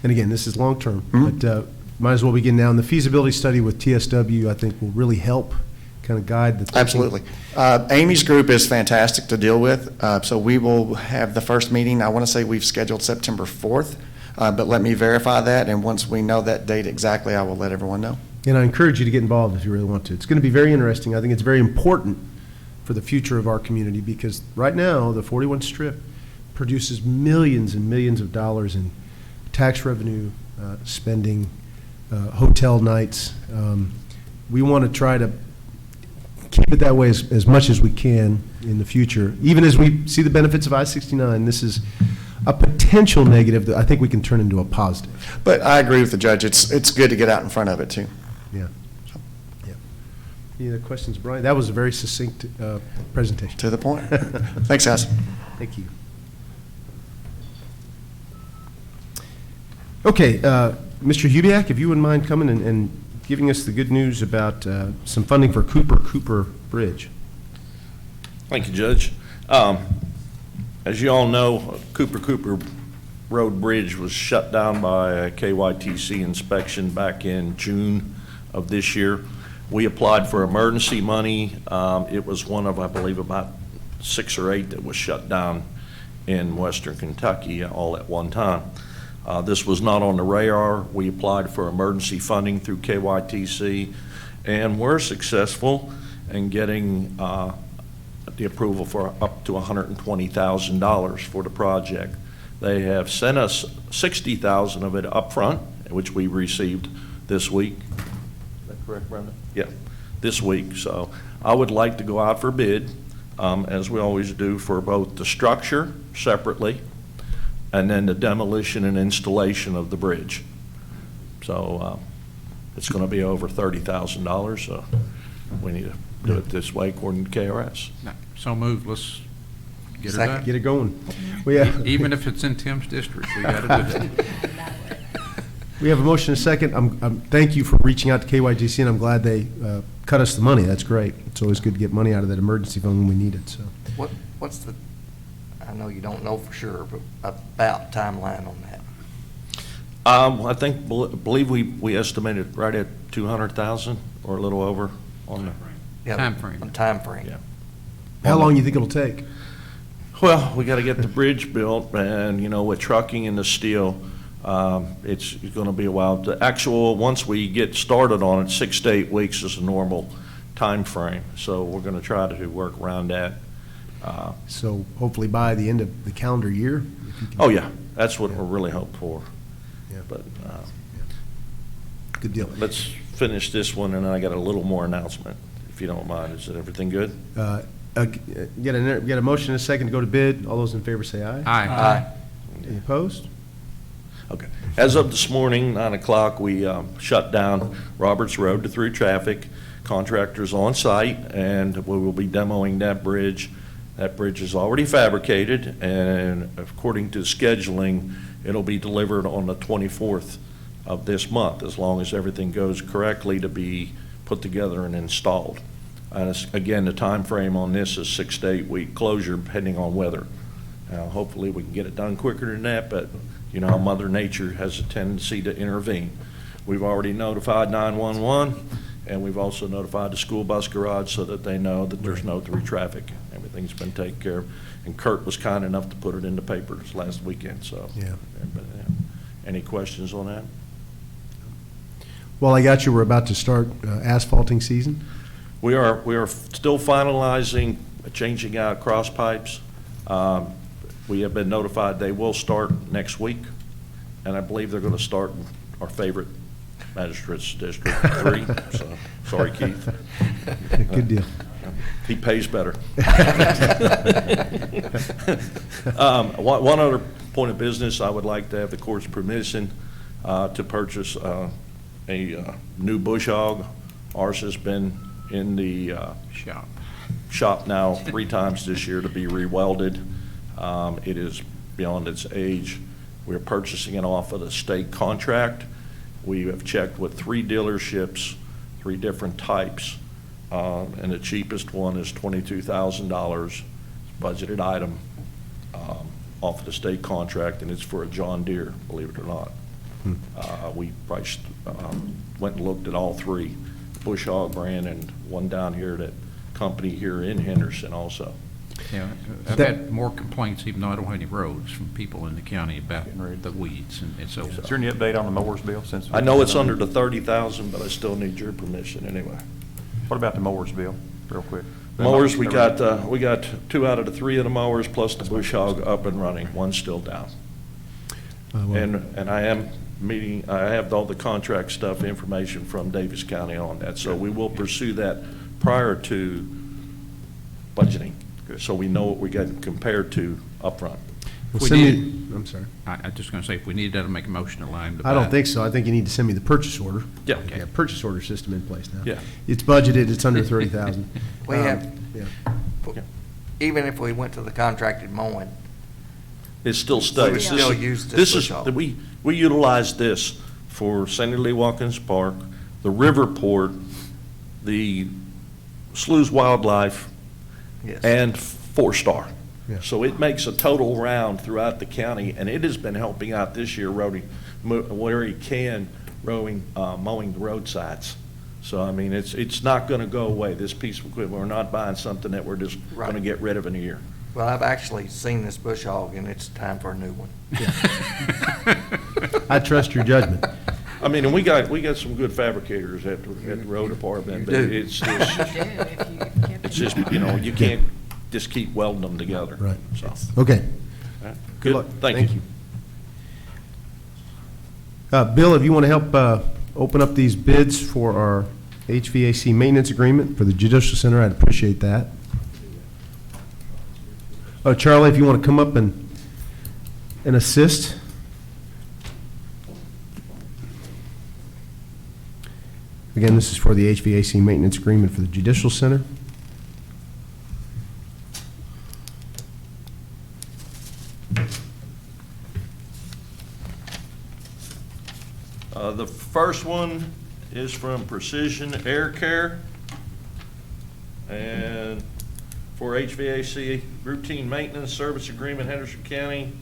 And again, this is long-term, Mhm. but might as well begin now. And the feasibility study with TSW, I think, will really help kind of guide the thinking. Absolutely. Amy's group is fantastic to deal with, so we will have the first meeting. I want to say we've scheduled September 4th, but let me verify that, and once we know that date exactly, I will let everyone know. And I encourage you to get involved if you really want to. It's going to be very interesting. I think it's very important for the future of our community because right now, the 41 Strip produces millions and millions of dollars in tax revenue, spending, hotel nights. We want to try to keep it that way as much as we can in the future. Even as we see the benefits of I-69, this is a potential negative that I think we can turn into a positive. But I agree with the judge. It's good to get out in front of it, too. Yeah. Yeah. Any other questions, Brian? That was a very succinct presentation. To the point. Thanks, guys. Thank you. Okay, Mr. Hubiak, if you wouldn't mind coming and giving us the good news about some funding for Cooper Bridge. Thank you, Judge. As you all know, Cooper Road Bridge was shut down by a KYTC inspection back in June of this year. We applied for emergency money. It was one of, I believe, about 6 or 8 that was shut down in western Kentucky all at one time. This was not on the radar. We applied for emergency funding through KYTC and were successful in getting the approval for up to $120,000 for the project. They have sent us $60,000 of it up front, which we received this week. Is that correct, Brenda? Yeah, this week. So I would like to go out for bid, as we always do, for both the structure separately and then the demolition and installation of the bridge. So it's going to be over $30,000, so we need to do it this way according to KRS. So moved, let's get it Second. done. Get it going. We have, Even if it's in Tim's district, we got to do it. we have a motion and a second. Thank you for reaching out to KYTC, and I'm glad they cut us the money. That's great. It's always good to get money out of that emergency fund when we need it, so. What's the, I know you don't know for sure, but about timeline on that? I think, believe we estimated right at 200,000 or a little over on the, Yeah, Timeframe. on timeframe. yeah. How long do you think it'll take? Well, we got to get the bridge built, and, with trucking and the steel, it's going to be a while. The actual, once we get started on it, 6 to 8 weeks is a normal time frame. So we're going to try to work around that. So hopefully by the end of the calendar year? if you can- Oh, yeah, that's what we're really hoping for. Yeah. But Good deal. let's finish this one, and then I got a little more announcement, if you don't mind. Is everything good? Get a motion and a second to go to bid. All those in favor say aye. Aye. Any opposed? Okay. As of this morning, 9 o'clock, we shut down Roberts Road to through traffic. Contractors on site, and we will be demoing that bridge That bridge is already fabricated, and according to scheduling, it'll be delivered on the 24th of this month, as long as everything goes correctly to be put together and installed. And again, the time frame on this is 6 to 8 week closure, depending on weather. Now, hopefully, we can get it done quicker than that, but you know how Mother Nature has a tendency to intervene. We've already notified 911, and we've also notified the school bus garage so that they know that there's no through traffic. Everything's been taken care of. And Kurt was kind enough to put it in the papers last weekend, so. Yeah. Any questions on that? Well, I got you, we're about to start asphalting season. We are still finalizing, changing out cross pipes. We have been notified they will start next week, and I believe they're going to start in our favorite magistrate's district 3. So, sorry, Keith. Good deal. He pays better. One other point of business, I would like to have the court's permission to purchase a new bush hog. Ours has been in the shop now 3 times this year to be rewelded. It is beyond its age. We're purchasing it off of the state contract. We have checked with 3 dealerships, 3 different types, and the cheapest one is $22,000, budgeted item, off of the state contract, and it's for a John Deere, believe it or not. We priced, went and looked at all 3, Bush Hog brand and one down here, that company here in Henderson also. Yeah, I've had more complaints, even though I don't have any roads, from people in the county about the weeds and so Is forth. there any update on the mowers bill since? I know it's under the 30,000, but I still need your permission anyway. What about the mowers bill, real quick? Mowers, we got 2 out of the 3 of the mowers plus the Bush Hog up and running. One's still down. And I am meeting, I have all the contract stuff, information from Davis County on that. So we will pursue that prior to budgeting, so we know what we got compared to upfront. Well, We send me- need- I'm sorry. I'm just going to say, if we need that, I'll make a motion to allow him to buy. I don't think so. I think you need to send me the purchase order. Yeah. We have purchase order system in place now. Yeah. It's budgeted, it's under 30,000. We have, Yeah. even if we went to the contracted mowing, It still We stays. would still use this This bush is, hog. we utilize this for Senator Lee Watkins Park, the Riverport, the Slough's Wildlife, yes. and 4-Star. Yeah. So it makes a total round throughout the county, and it has been helping out this year, where he can, mowing the roadsides. So, I mean, it's not gonna go away, this piece of equipment. We're not buying something that we're just gonna Right. get rid of in a year. Well, I've actually seen this bush hog, and it's time for a new one. I trust your judgment. I mean, and we got some good fabricators at the road department, but You do. it's just, you know, you can't just keep welding them together. Right. So, Okay. good, luck. thank you. Bill, if you want to help open up these bids for our HVAC maintenance agreement for the Judicial Center, I'd appreciate that. Charlie, if you want to come up and assist. Again, this is for the HVAC maintenance agreement for the Judicial Center. The first one is from Precision Air Care, and for HVAC routine maintenance service agreement, Henderson County,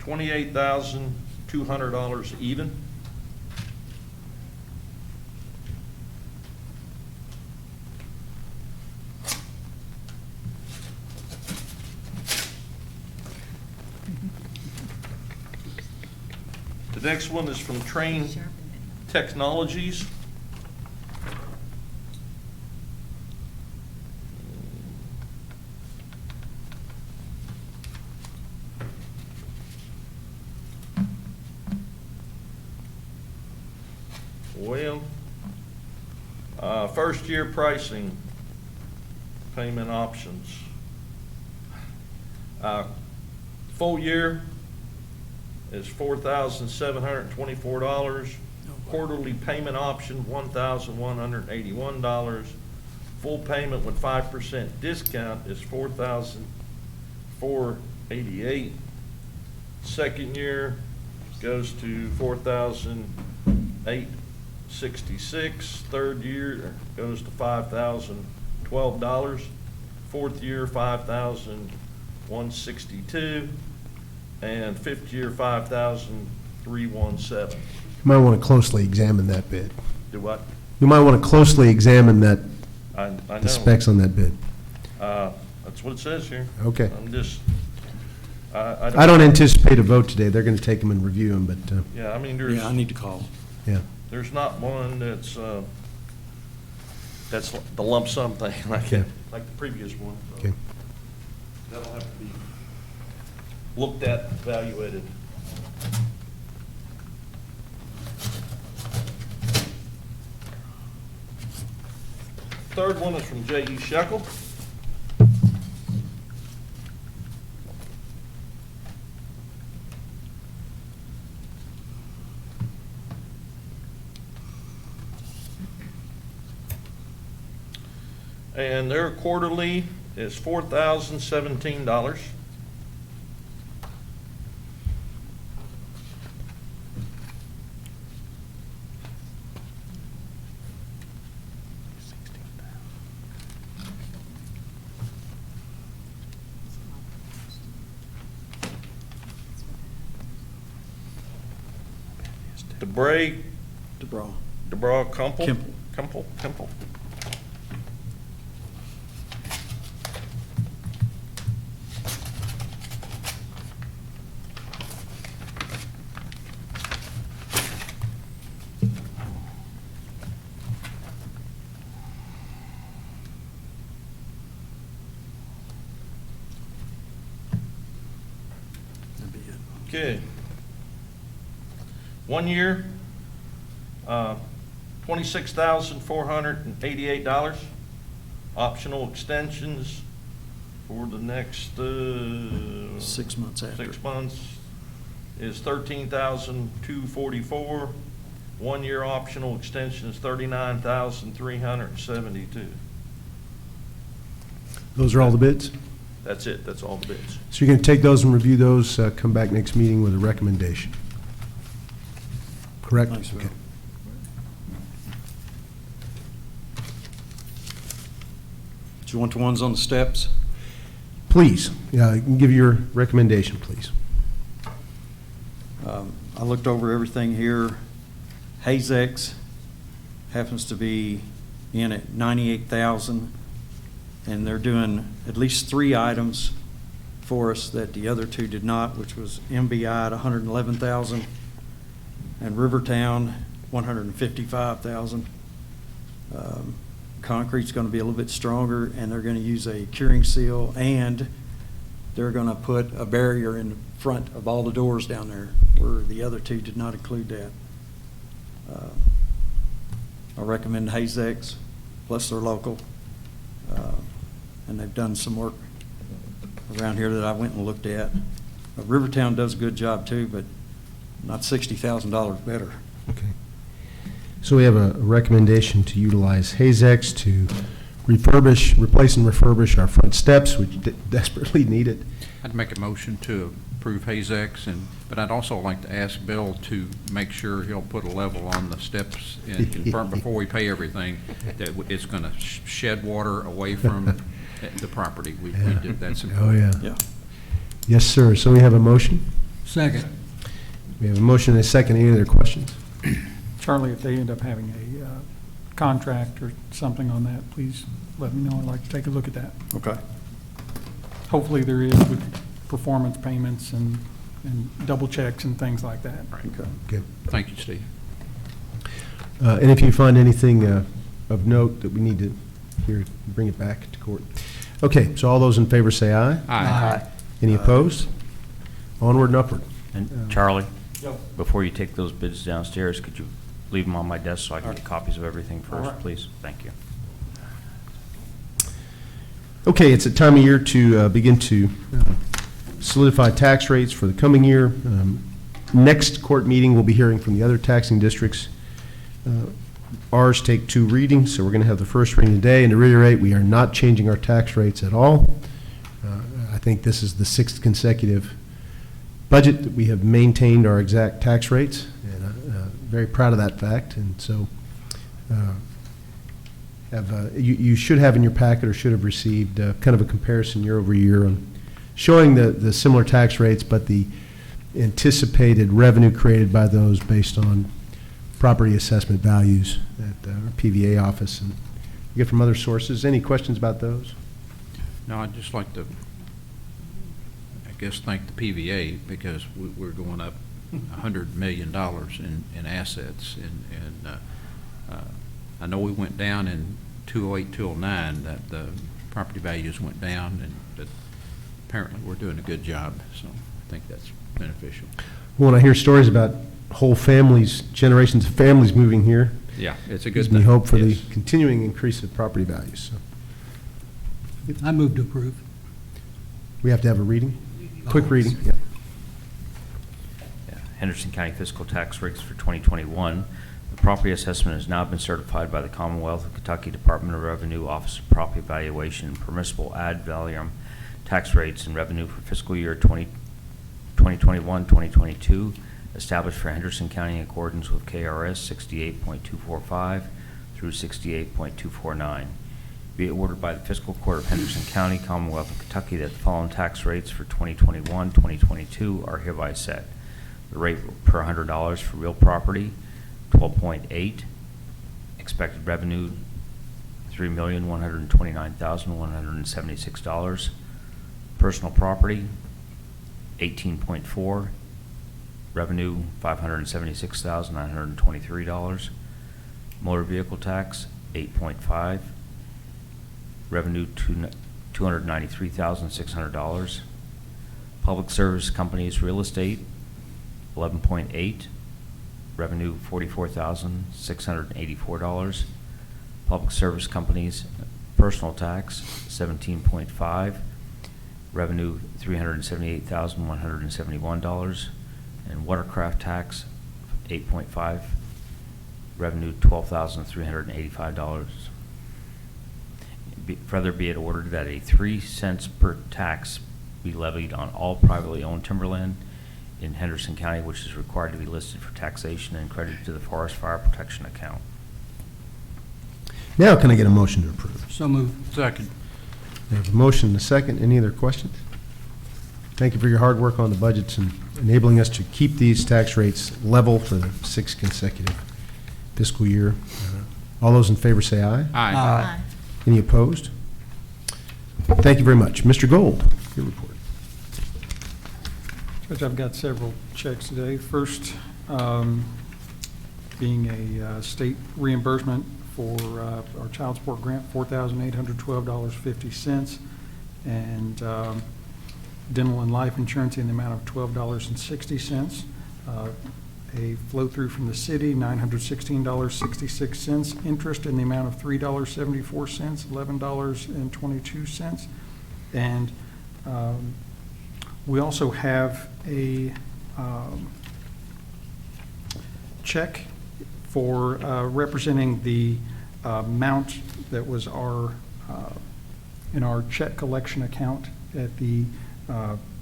$28,200 even. The next one is from Train Technologies. Well, first year pricing, payment options. Full year is $4,724. Quarterly payment option, $1,181. Full payment with 5% discount is $4,000 $488. Second year goes to $4,866. Third year goes to $5,012. Fourth year, $5,162. And fifth year, $5,317. You might want to closely examine that bid. Do what? You might want to closely examine that, I know. the specs on that bid. That's what it says here. Okay. I'm just, I don't anticipate a vote today. They're going to take them and review them, but, yeah, I mean, Yeah, I need to call. yeah. there's not one that's the lump sum thing Okay. like the previous one. So Okay. that'll have to be looked at, evaluated. Third one is from J.E. Shekel. And their quarterly is $4,017. DeBra Kemple. Okay. 1 year, $26,488. Optional extensions for the next 6 months after. 6 months is $13,244. 1 year optional extension is $39,372. Those are all the bids? That's it. That's all the bids. So you're going to take those and review those, come back next meeting with a recommendation? Correct? Thanks, Bill. Okay. Do you want the ones on the steps? Please, yeah, you can give your recommendation, please. I looked over everything here. Hazex happens to be in at 98,000, and they're doing at least 3 items for us that the other 2 did not, which was MBI at 111,000 and Rivertown 155,000. Concrete's going to be a little bit stronger, and they're going to use a curing seal, and they're going to put a barrier in front of all the doors down there, where the other 2 did not include that. I recommend Hazex, plus they're local, and they've done some work around here that I went and looked at. Rivertown does a good job too, but not $60,000 better. Okay. So we have a recommendation to utilize Hazex to replace and refurbish our front steps, which desperately need it. I'd make a motion to approve Hazex, but I'd also like to ask Bill to make sure he'll put a level on the steps and confirm before we pay everything that it's going to shed water away from the property. We did that. Oh, yeah. Yeah. Yes, sir. So we have a motion. Second. We have a motion and a second. Any other questions? Charlie, if they end up having a contract or something on that, please let me know. I'd like to take a look at that. Okay. Hopefully there is with performance payments and double checks and things like that. Okay. Okay. Thank you, Steve. And if you find anything of note that we need to hear, bring it back to court. Okay, so all those in favor say aye. Aye. Any opposed? Onward and upward. And Charlie, before you take those bids downstairs, could you leave them on my desk so I can get copies of everything first, please? Thank you. Okay, it's a time of year to begin to solidify tax rates for the coming year. Next court meeting, we'll be hearing from the other taxing districts. Ours take 2 readings, so we're going to have the first reading today. And to reiterate, we are not changing our tax rates at all. I think think this is the 6th consecutive budget that we have maintained our exact tax rates, and very proud of that fact. And so you should have in your packet, or should have received, kind of a comparison year over year on showing the similar tax rates, but the anticipated revenue created by those based on property assessment values at our PVA office and you get from other sources. Any questions about those? No, I'd just like to, I guess, thank the PVA, because we're going up $100 million in assets. And I know we went down in 2008, 2009, that the property values went down, but apparently we're doing a good job, so I think that's beneficial. When I hear stories about whole families, generations of families moving here, Yeah, it's a good gives thing. me hope for Yes. the continuing increase of property values. So I move to approve. we have to have a reading? Quick Oh, reading, sorry. yeah. Yeah. Henderson County fiscal tax rates for 2021. The property assessment has now been certified by the Commonwealth of Kentucky Department of Revenue Office of Property Valuation. Permissible ad valorem tax rates and revenue for fiscal year 2021-2022 established for Henderson County in accordance with KRS 68.245 through 68.249. Be it ordered by the Fiscal Court of Henderson County, Commonwealth of Kentucky, that the following tax rates for 2021-2022 are hereby set. The rate per $100 for real property, 12.8. Expected revenue, $3,129,176. Personal property, 18.4. Revenue, $576,923. Motor vehicle tax, 8.5. Revenue, $293,600. Public service companies real estate, 11.8. Revenue, $44,684. Public service companies personal tax, 17.5. Revenue, $378,171. And watercraft tax, 8.5. Revenue, $12,385. Further be it ordered that a 3 cents per tax be levied on all privately owned timberland in Henderson County, which is required to be listed for taxation and credited to the Forest Fire Protection Account. Now can I get a motion to approve? So moved. Second. We have a motion and a second. Any other questions? Thank you for your hard work on the budgets and enabling us to keep these tax rates level for the 6th consecutive fiscal year. All those in favor say aye. Aye. Any opposed? Thank you very much. Mr. Gold, your report. Judge, I've got several checks today. First, being a state reimbursement for our child support grant, $4,812.50, and dental and life insurance in the amount of $12.60. A flow-through from the city, $916.66. Interest in the amount of $3.74, $11.22. And we also have a check for representing the amount that was our in our check collection account at the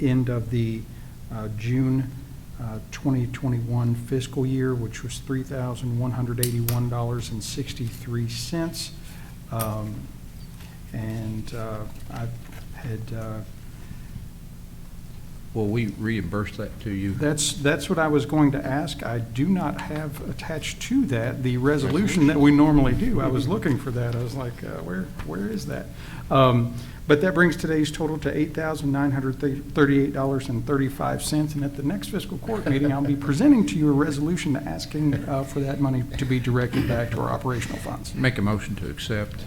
end of the June 2021 fiscal year, which was $3,181.63. And I had Will we reimburse that to you? that's what I was going to ask. I do not have attached to that the resolution that we normally do. I was looking for that. I was like, where is that? But that brings today's total to $8,938.35. And at the next fiscal court meeting, I'll be presenting to you a resolution asking for that money to be directed back to our operational funds. Make a motion to accept.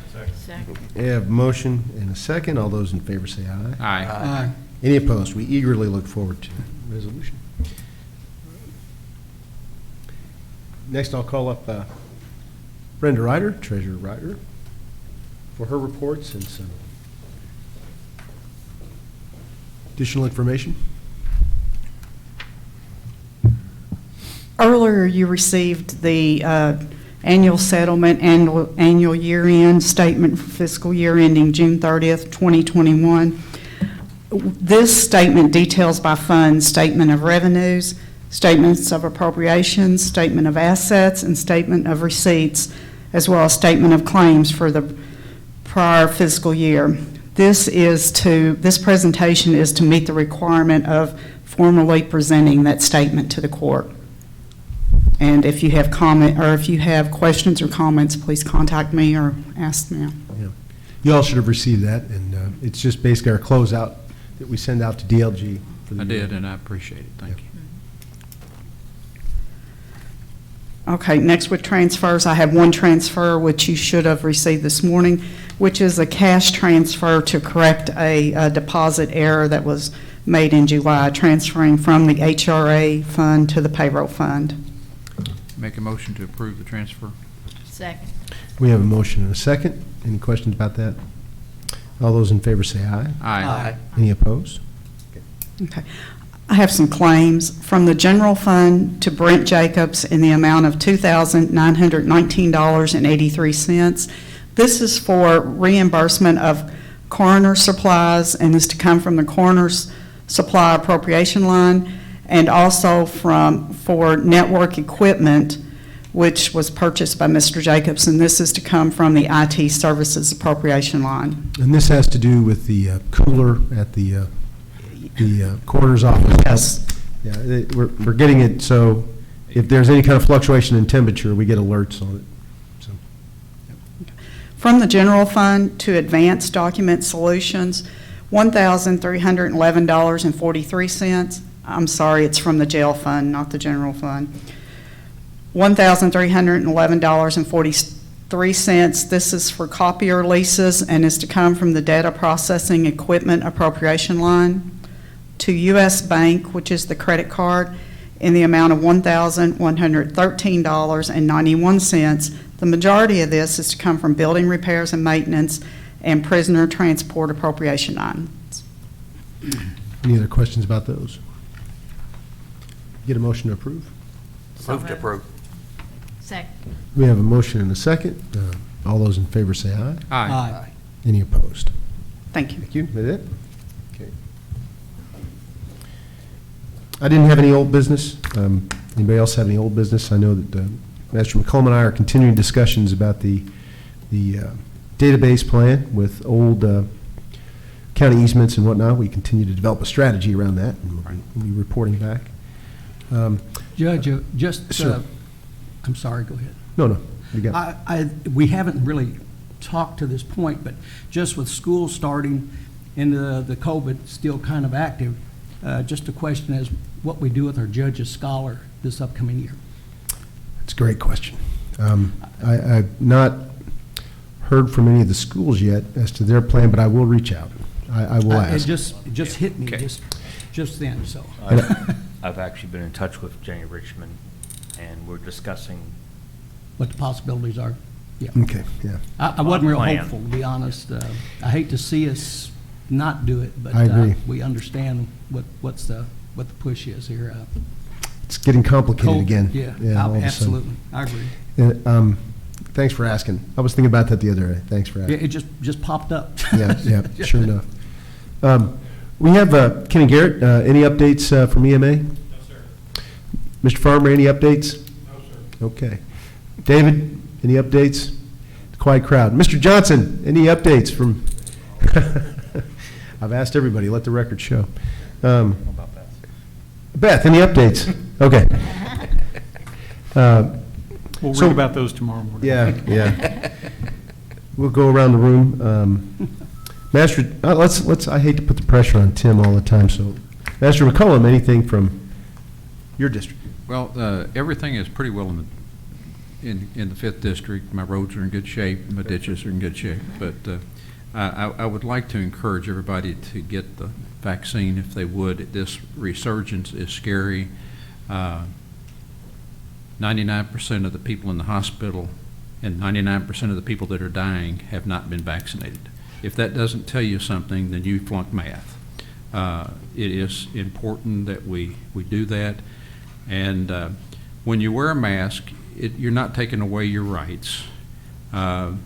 We have a motion and a second. All those in favor say aye. Aye. Aye. Any opposed? We eagerly look forward to the resolution. Next, I'll call up Brenda Ryder, Treasurer Ryder, for her reports and some additional information. Earlier, you received the annual settlement, annual year-end statement for fiscal year ending June 30th, 2021. This statement details by fund, statement of revenues, statements of appropriations, statement of assets, and statement of receipts, as well as statement of claims for the prior fiscal year. This presentation is to meet the requirement of formally presenting that statement to the court. And if you have questions or comments, please contact me or ask me. Yeah. You all should have received that, and it's just basically our closeout that we send out to DLG for the I year. did, and I appreciate it. Thank you. Okay, next with transfers, I have one transfer which you should have received this morning, which is a cash transfer to correct a deposit error that was made in July, transferring from the HRA fund to the payroll fund. Make a motion to approve the transfer. Second. We have a motion and a second. Any questions about that? All those in favor say aye. Aye. Any opposed? Okay. I have some claims from the general fund to Brent Jacobs in the amount of $2,919.83. This is for reimbursement of coroner supplies and is to come from the coroner's supply appropriation line, and also for network equipment, which was purchased by Mr. Jacobs, and this is to come from the IT services appropriation line. And this has to do with the cooler at the coroner's office. Yes. Yeah, we're getting it, so if there's any kind of fluctuation in temperature, we get alerts on it. So, From the general fund to Advanced Document Solutions, $1,311.43. I'm sorry, it's from the jail fund, not the general fund. $1,311.43. This is for copier leases and is to come from the data processing equipment appropriation line. To U.S. Bank, which is the credit card, in the amount of $1,113.91. The majority of this is to come from building repairs and maintenance and prisoner transport appropriation lines. any other questions about those? Get a motion to approve? Move to approve. Second. We have a motion and a second. All those in favor say aye. Aye. Any opposed? Thank you. Thank you. That it? Okay. I didn't have any old business. Anybody else have any old business? I know that Master McCollum and I are continuing discussions about the database plan with old county easements and whatnot. We continue to develop a strategy around that, and we'll be reporting back. Judge, just, Sir. I'm sorry, go ahead. No, you got it. We haven't really talked to this point, but just with school starting and the COVID still kind of active, just a question is what we do with our judge's scholar this upcoming year. It's a great question. I've not heard from any of the schools yet as to their plan, but I will reach out. I will ask. It just hit me Okay. just then, so. I've actually been in touch with Jenny Richmond, and we're discussing. What the possibilities are. Yeah. Okay, yeah. I wasn't real Plan. hopeful, to be honest. I hate to see us not do it, but I agree. we understand what the push is here. It's getting complicated COVID, again. Yeah, all of a sudden. absolutely. I agree. Thanks for asking. I was thinking about that the other day. Thanks for Yeah, asking. it just popped up. Yeah, sure enough. We have Kenny Garrett. Any updates from EMA? No, sir. Mr. Farmer, any updates? No, sir. Okay. David, any updates? Quiet crowd. Mr. Johnson, any updates from? I've asked everybody. Let the record show. Beth, any updates? Okay. We'll So- read about those tomorrow morning. Yeah. We'll go around the room. Master, let's. I hate to put the pressure on Tim all the time, so Master McCollum, anything from your district? Well, everything is pretty well in the 5th District. My roads are in good shape, my ditches are in good shape. But I would like to encourage everybody to get the vaccine if they would. This resurgence is scary. 99% of the people in the hospital and 99% of the people that are dying have not been vaccinated. If that doesn't tell you something, then you flunked math. It is important that we do that. And when you wear a mask, you're not taking away your rights. The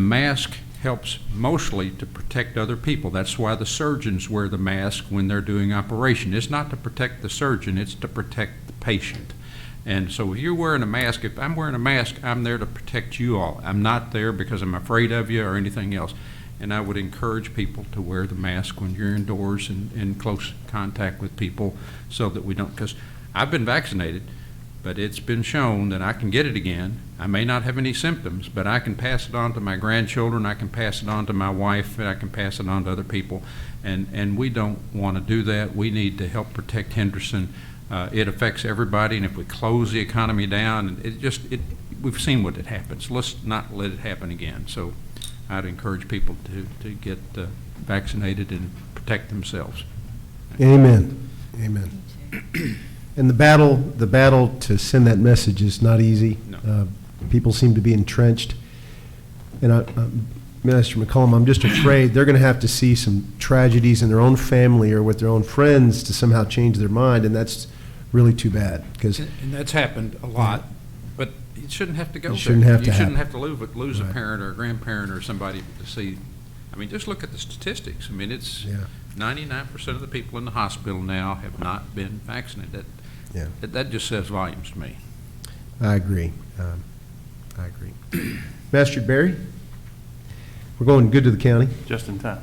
mask helps mostly to protect other people. That's why the surgeons wear the mask when they're doing operation. It's not to protect the surgeon, it's to protect the patient. And so if you're wearing a mask, if I'm wearing a mask, I'm there to protect you all. I'm not there because I'm afraid of you or anything else. And I would encourage people to wear the mask when you're indoors and in close contact with people so that we don't, because I've been vaccinated, but it's been shown that I can get it again. I may not have any symptoms, but I can pass it on to my grandchildren, I can pass it on to my wife, and I can pass it on to other people. And we don't want to do that. We need to help protect Henderson. It affects everybody, and if we close the economy down, we've seen what it happens. Let's not let it happen again. So I'd encourage people to get vaccinated and protect themselves. Amen. Amen. And the battle to send that message is not easy. No. People seem to be entrenched. And Minister McCollum, I'm just afraid they're going to have to see some tragedies in their own family or with their own friends to somehow change their mind, and that's really too bad. And that's happened a lot, but it shouldn't have to go there. You shouldn't have to lose a parent or a grandparent or somebody to see. I mean, just look at the statistics. I mean, it's 99% of the people in the hospital now have not been vaccinated. That just says volumes to me. I agree. Master Barry, we're going good to the county. Just in time.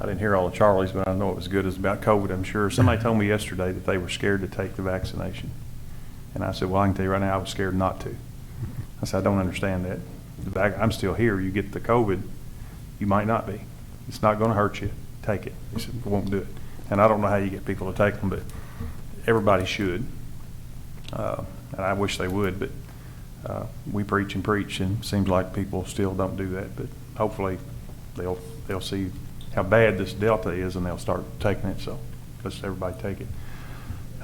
I didn't hear all the Charlies, but I know it was good. It's about COVID, I'm sure. Somebody told me yesterday that they were scared to take the vaccination. And I said, well, I can tell you right now, I was scared not to. I said, I don't understand that. I'm still here. You get the COVID, you might not be. It's not going to hurt you. Take it. He said, we won't do it. And I don't know how you get people to take them, but everybody should. And I wish they would, but we preach and preach, and it seems like people still don't do that. But hopefully they'll see how bad this Delta is, and they'll start taking it. So let's everybody take it.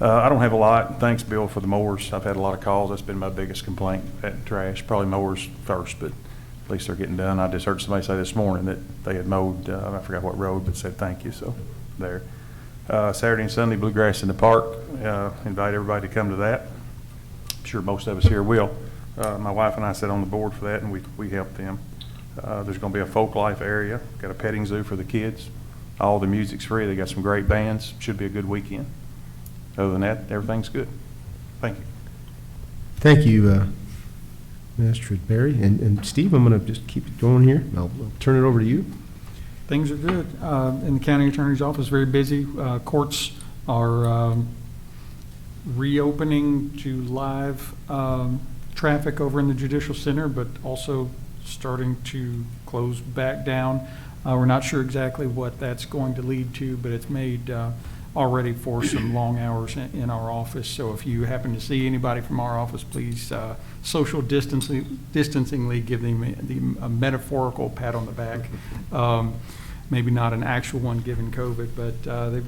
I don't have a lot. Thanks, Bill, for the mowers. I've had a lot of calls. That's been my biggest complaint, that trash. Probably mowers first, but at least they're getting done. I just heard somebody say this morning that they had mowed, I forgot what road, but said thank you, so there. Saturday and Sunday, bluegrass in the park. Invite everybody to come to that. I'm sure most of us here will. My wife and I sit on the board for that, and we help them. There's going to be a folk life area. Got a petting zoo for the kids. All the music's free. They got some great bands. Should be a good weekend. Other than that, everything's good. Thank you. Thank you, Master Barry. And Steve, I'm going to just keep it going here. I'll turn it over to you. Things are good. In the county attorney's office, very busy. Courts are reopening to live traffic over in the Judicial Center, but also starting to close back down. We're not sure exactly what that's going to lead to, but it's made already for some long hours in our office. So if you happen to see anybody from our office, please social distancingly give them a metaphorical pat on the back. Maybe not an actual one given COVID, but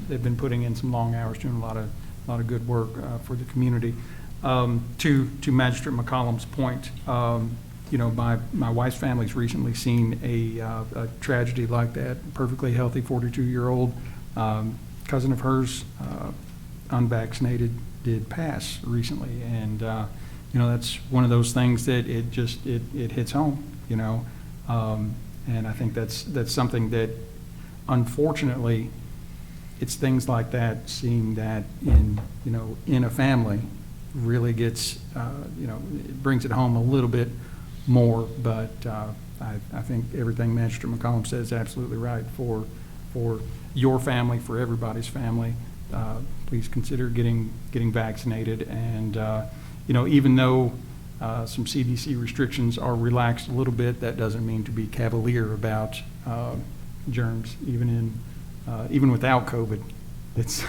they've been putting in some long hours, doing a lot of good work for the community. To Magistrate McCollum's point, my wife's family's recently seen a tragedy like that. Perfectly healthy 42-year-old cousin of hers, unvaccinated, did pass recently, and that's one of those things that it hits home, and I think that's something that, unfortunately, it's things like that, seeing that in a family, really gets it brings it home a little bit more. But I think everything Magistrate McCollum says is absolutely right. For your family, for everybody's family, please consider getting vaccinated. And even though some CDC restrictions are relaxed a little bit, that doesn't mean to be cavalier about germs. Even without COVID, it's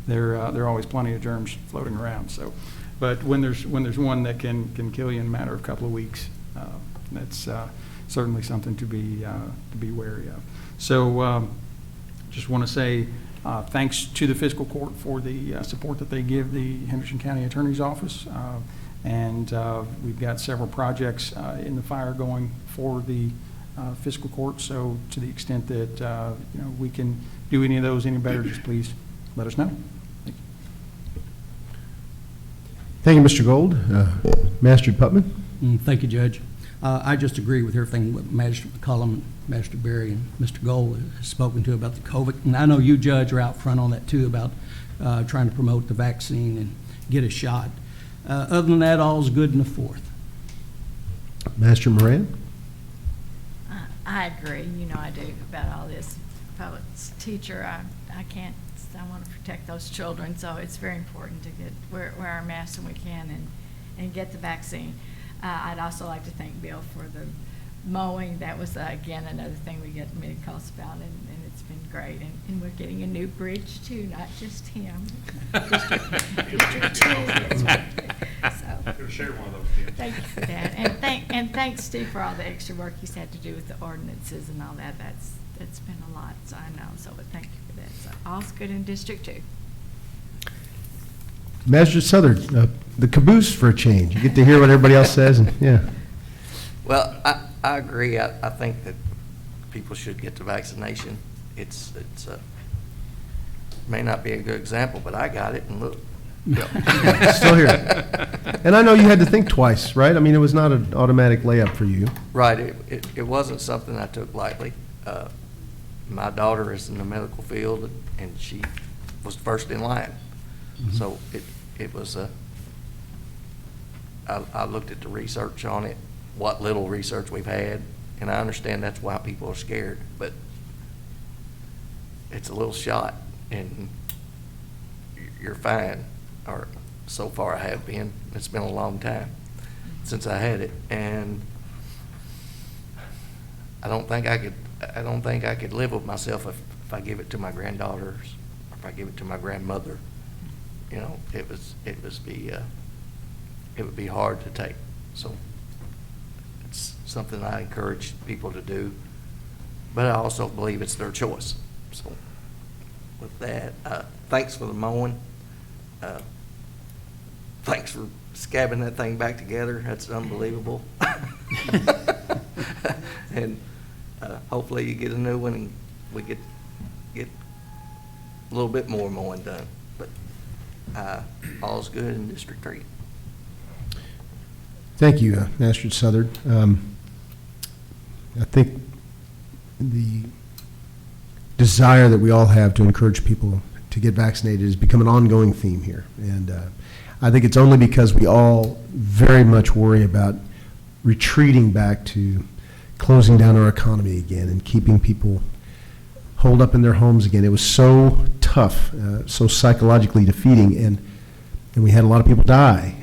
there are always plenty of germs floating around. So, but when there's one that can kill you in a matter of a couple of weeks, that's certainly something to be wary of. So, just want to say thanks to the Fiscal Court for the support that they give the Henderson County Attorney's Office, and we've got several projects in the fire going for the Fiscal Court. So, to the extent that we can do any of those any better, just please let us know. Thank you, Mr. Gold. Master Putman. Thank you, Judge. I just agree with everything what Magistrate McCullum, Magistrate Berry, and Mr. Gold has spoken to about the COVID. And I know you, Judge, are out front on that too about trying to promote the vaccine and get a shot. Other than that, all's good in the fourth. Master Moran? I agree, you know I do, about all this. Public teacher, I can't, I want to protect those children, so it's very important to wear our masks when we can and get the vaccine. I'd also like to thank Bill for the mowing. That was, again, another thing we get many calls about, and it's been great. And we're getting a new bridge, too, not just him. District 2. That's right. So, Share one of those, Tim. thank you, Dad. And thanks, Steve, for all the extra work he's had to do with the ordinances and all that. That's been a lot, so I know. So, but thank you for that. So, all's good in District 2. Master Southern, the caboose for a change. You get to hear what everybody else says, and yeah. Well, I agree. I think that people should get the vaccination. It's may not be a good example, but I got it, and look. Still here. And I know you had to think twice, right? I mean, it was not an automatic layup for you. Right. It wasn't something I took lightly. My daughter is in the medical field, and she was first in line. Mm-hmm. So it was I looked at the research on it, what little research we've had, and I understand that's why people are scared, but it's a little shot, and you're fine. Or so far I have been. It's been a long time since I had it, and I don't think I could live with myself if I give it to my granddaughters, or if I give it to my grandmother. You know, it would be hard to take. So it's something I encourage people to do, but I also believe it's their choice. So with that, thanks for the mowing. Thanks for scabbing that thing back together. That's unbelievable. And hopefully you get a new one and we get a little bit more mowing done. But all's good in District 3. Thank you, Master Southern. I think the desire that we all have to encourage people to get vaccinated has become an ongoing theme here. And I think it's only because we all very much worry about retreating back to closing down our economy again and keeping people holed up in their homes again. It was so tough, so psychologically defeating, and we had a lot of people die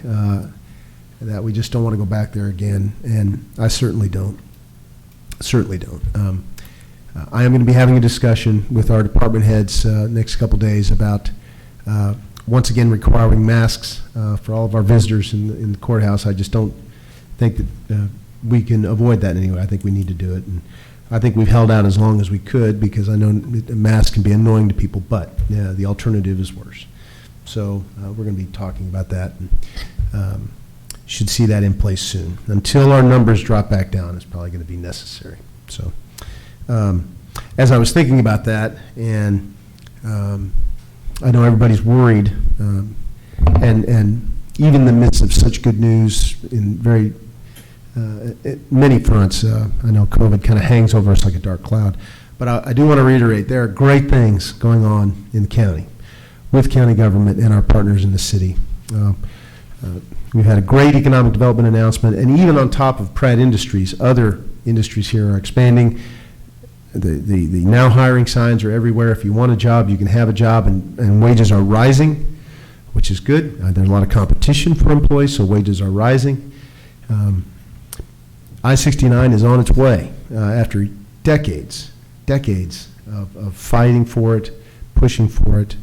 that we just don't want to go back there again, and I certainly don't. I am going to be having a discussion with our department heads next couple days about once again requiring masks for all of our visitors in the courthouse. I just don't think that we can avoid that anyway. I think we need to do it, and I think we've held out as long as we could because I know a mask can be annoying to people, but the alternative is worse. So we're going to be talking about that, and should see that in place soon. Until our numbers drop back down, it's probably going to be necessary. So as I was thinking about that, and I know everybody's worried, and even in the midst of such good news in very many fronts, I know COVID kind of hangs over us like a dark cloud, but I do want to reiterate there are great things going on in the county with county government and our partners in the city. We've had a great economic development announcement, and even on top of Pratt Industries, other industries here are expanding. The now hiring signs are everywhere. If you want a job, you can have a job, and wages are rising, which is good. There's a lot of competition for employees, so wages are rising. I-69 is on its way after decades of fighting for it, pushing for it.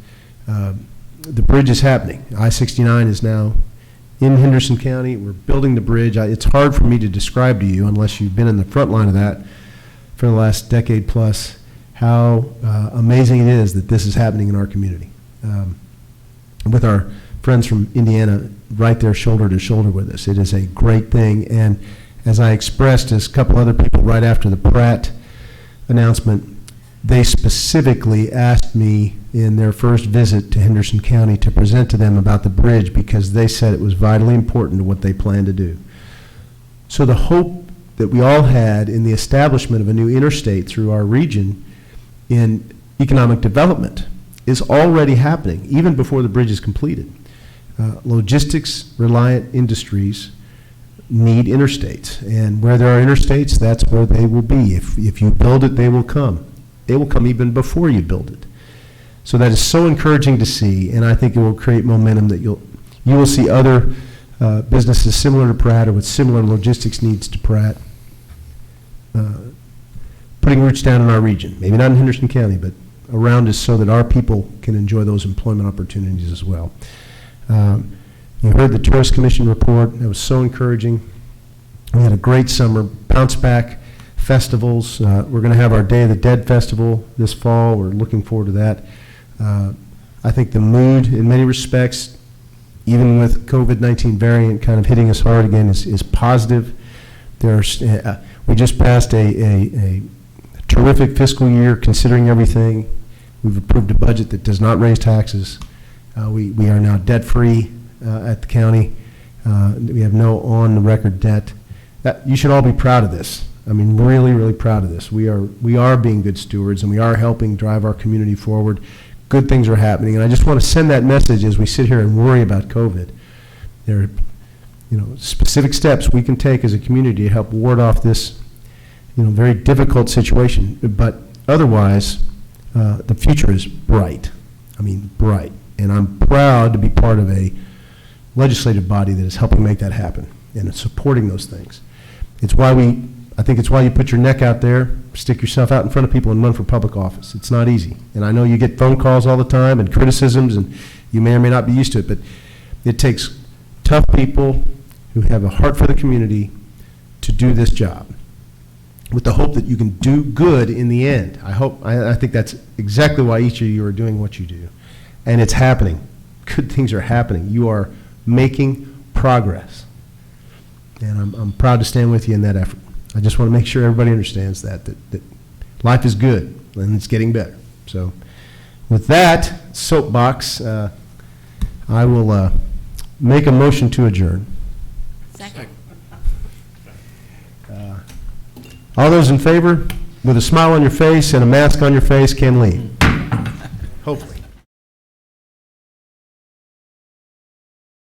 The bridge is happening. I-69 is now in Henderson County. We're building the bridge. It's hard for me to describe to you, unless you've been in the front line of that for the last decade plus, how amazing it is that this is happening in our community. With our friends from Indiana right there shoulder to shoulder with us. It is a great thing, and as I expressed as a couple other people right after the Pratt announcement, they specifically asked me in their first visit to Henderson County to present to them about the bridge because they said it was vitally important to what they plan to do. So the hope that we all had in the establishment of a new interstate through our region in economic development is already happening, even before the bridge is completed. Logistics-reliant industries need interstates, and where there are interstates, that's where they will be. If you build it, they will come. They will come even before you build it. So that is so encouraging to see, and I think it will create momentum that you will see other businesses similar to Pratt or with similar logistics needs to Pratt putting roots down in our region. Maybe not in Henderson County, but around us so that our people can enjoy those employment opportunities as well. You heard the Tourist Commission report. That was so encouraging. We had a great summer, bounce back festivals. We're going to have our Day of the Dead festival this fall. We're looking forward to that. I think the mood in many respects, even with COVID-19 variant kind of hitting us hard again, is positive. We just passed a terrific fiscal year considering everything. We've approved a budget that does not raise taxes. We are now debt-free at the county. We have no on-the-record debt. You should all be proud of this. I mean, really, really proud of this. We are being good stewards, and we are helping drive our community forward. Good things are happening, and I just want to send that message as we sit here and worry about COVID. There are, specific steps we can take as a community to help ward off this, very difficult situation. But otherwise, the future is bright. I mean, bright. And I'm proud to be part of a legislative body that is helping make that happen and supporting those things. I think it's why you put your neck out there, stick yourself out in front of people and run for public office. It's not easy. And I know you get phone calls all the time and criticisms, and you may or may not be used to it, but it takes tough people who have a heart for the community to do this job with the hope that you can do good in the end. I think that's exactly why each of you are doing what you do. And it's happening. Good things are happening. You are making progress. And I'm proud to stand with you in that effort. I just want to make sure everybody understands that life is good and it's getting better. So with that soapbox, I will make a motion to adjourn. Second. All those in favor, with a smile on your face and a mask on your face, can leave. Hopefully.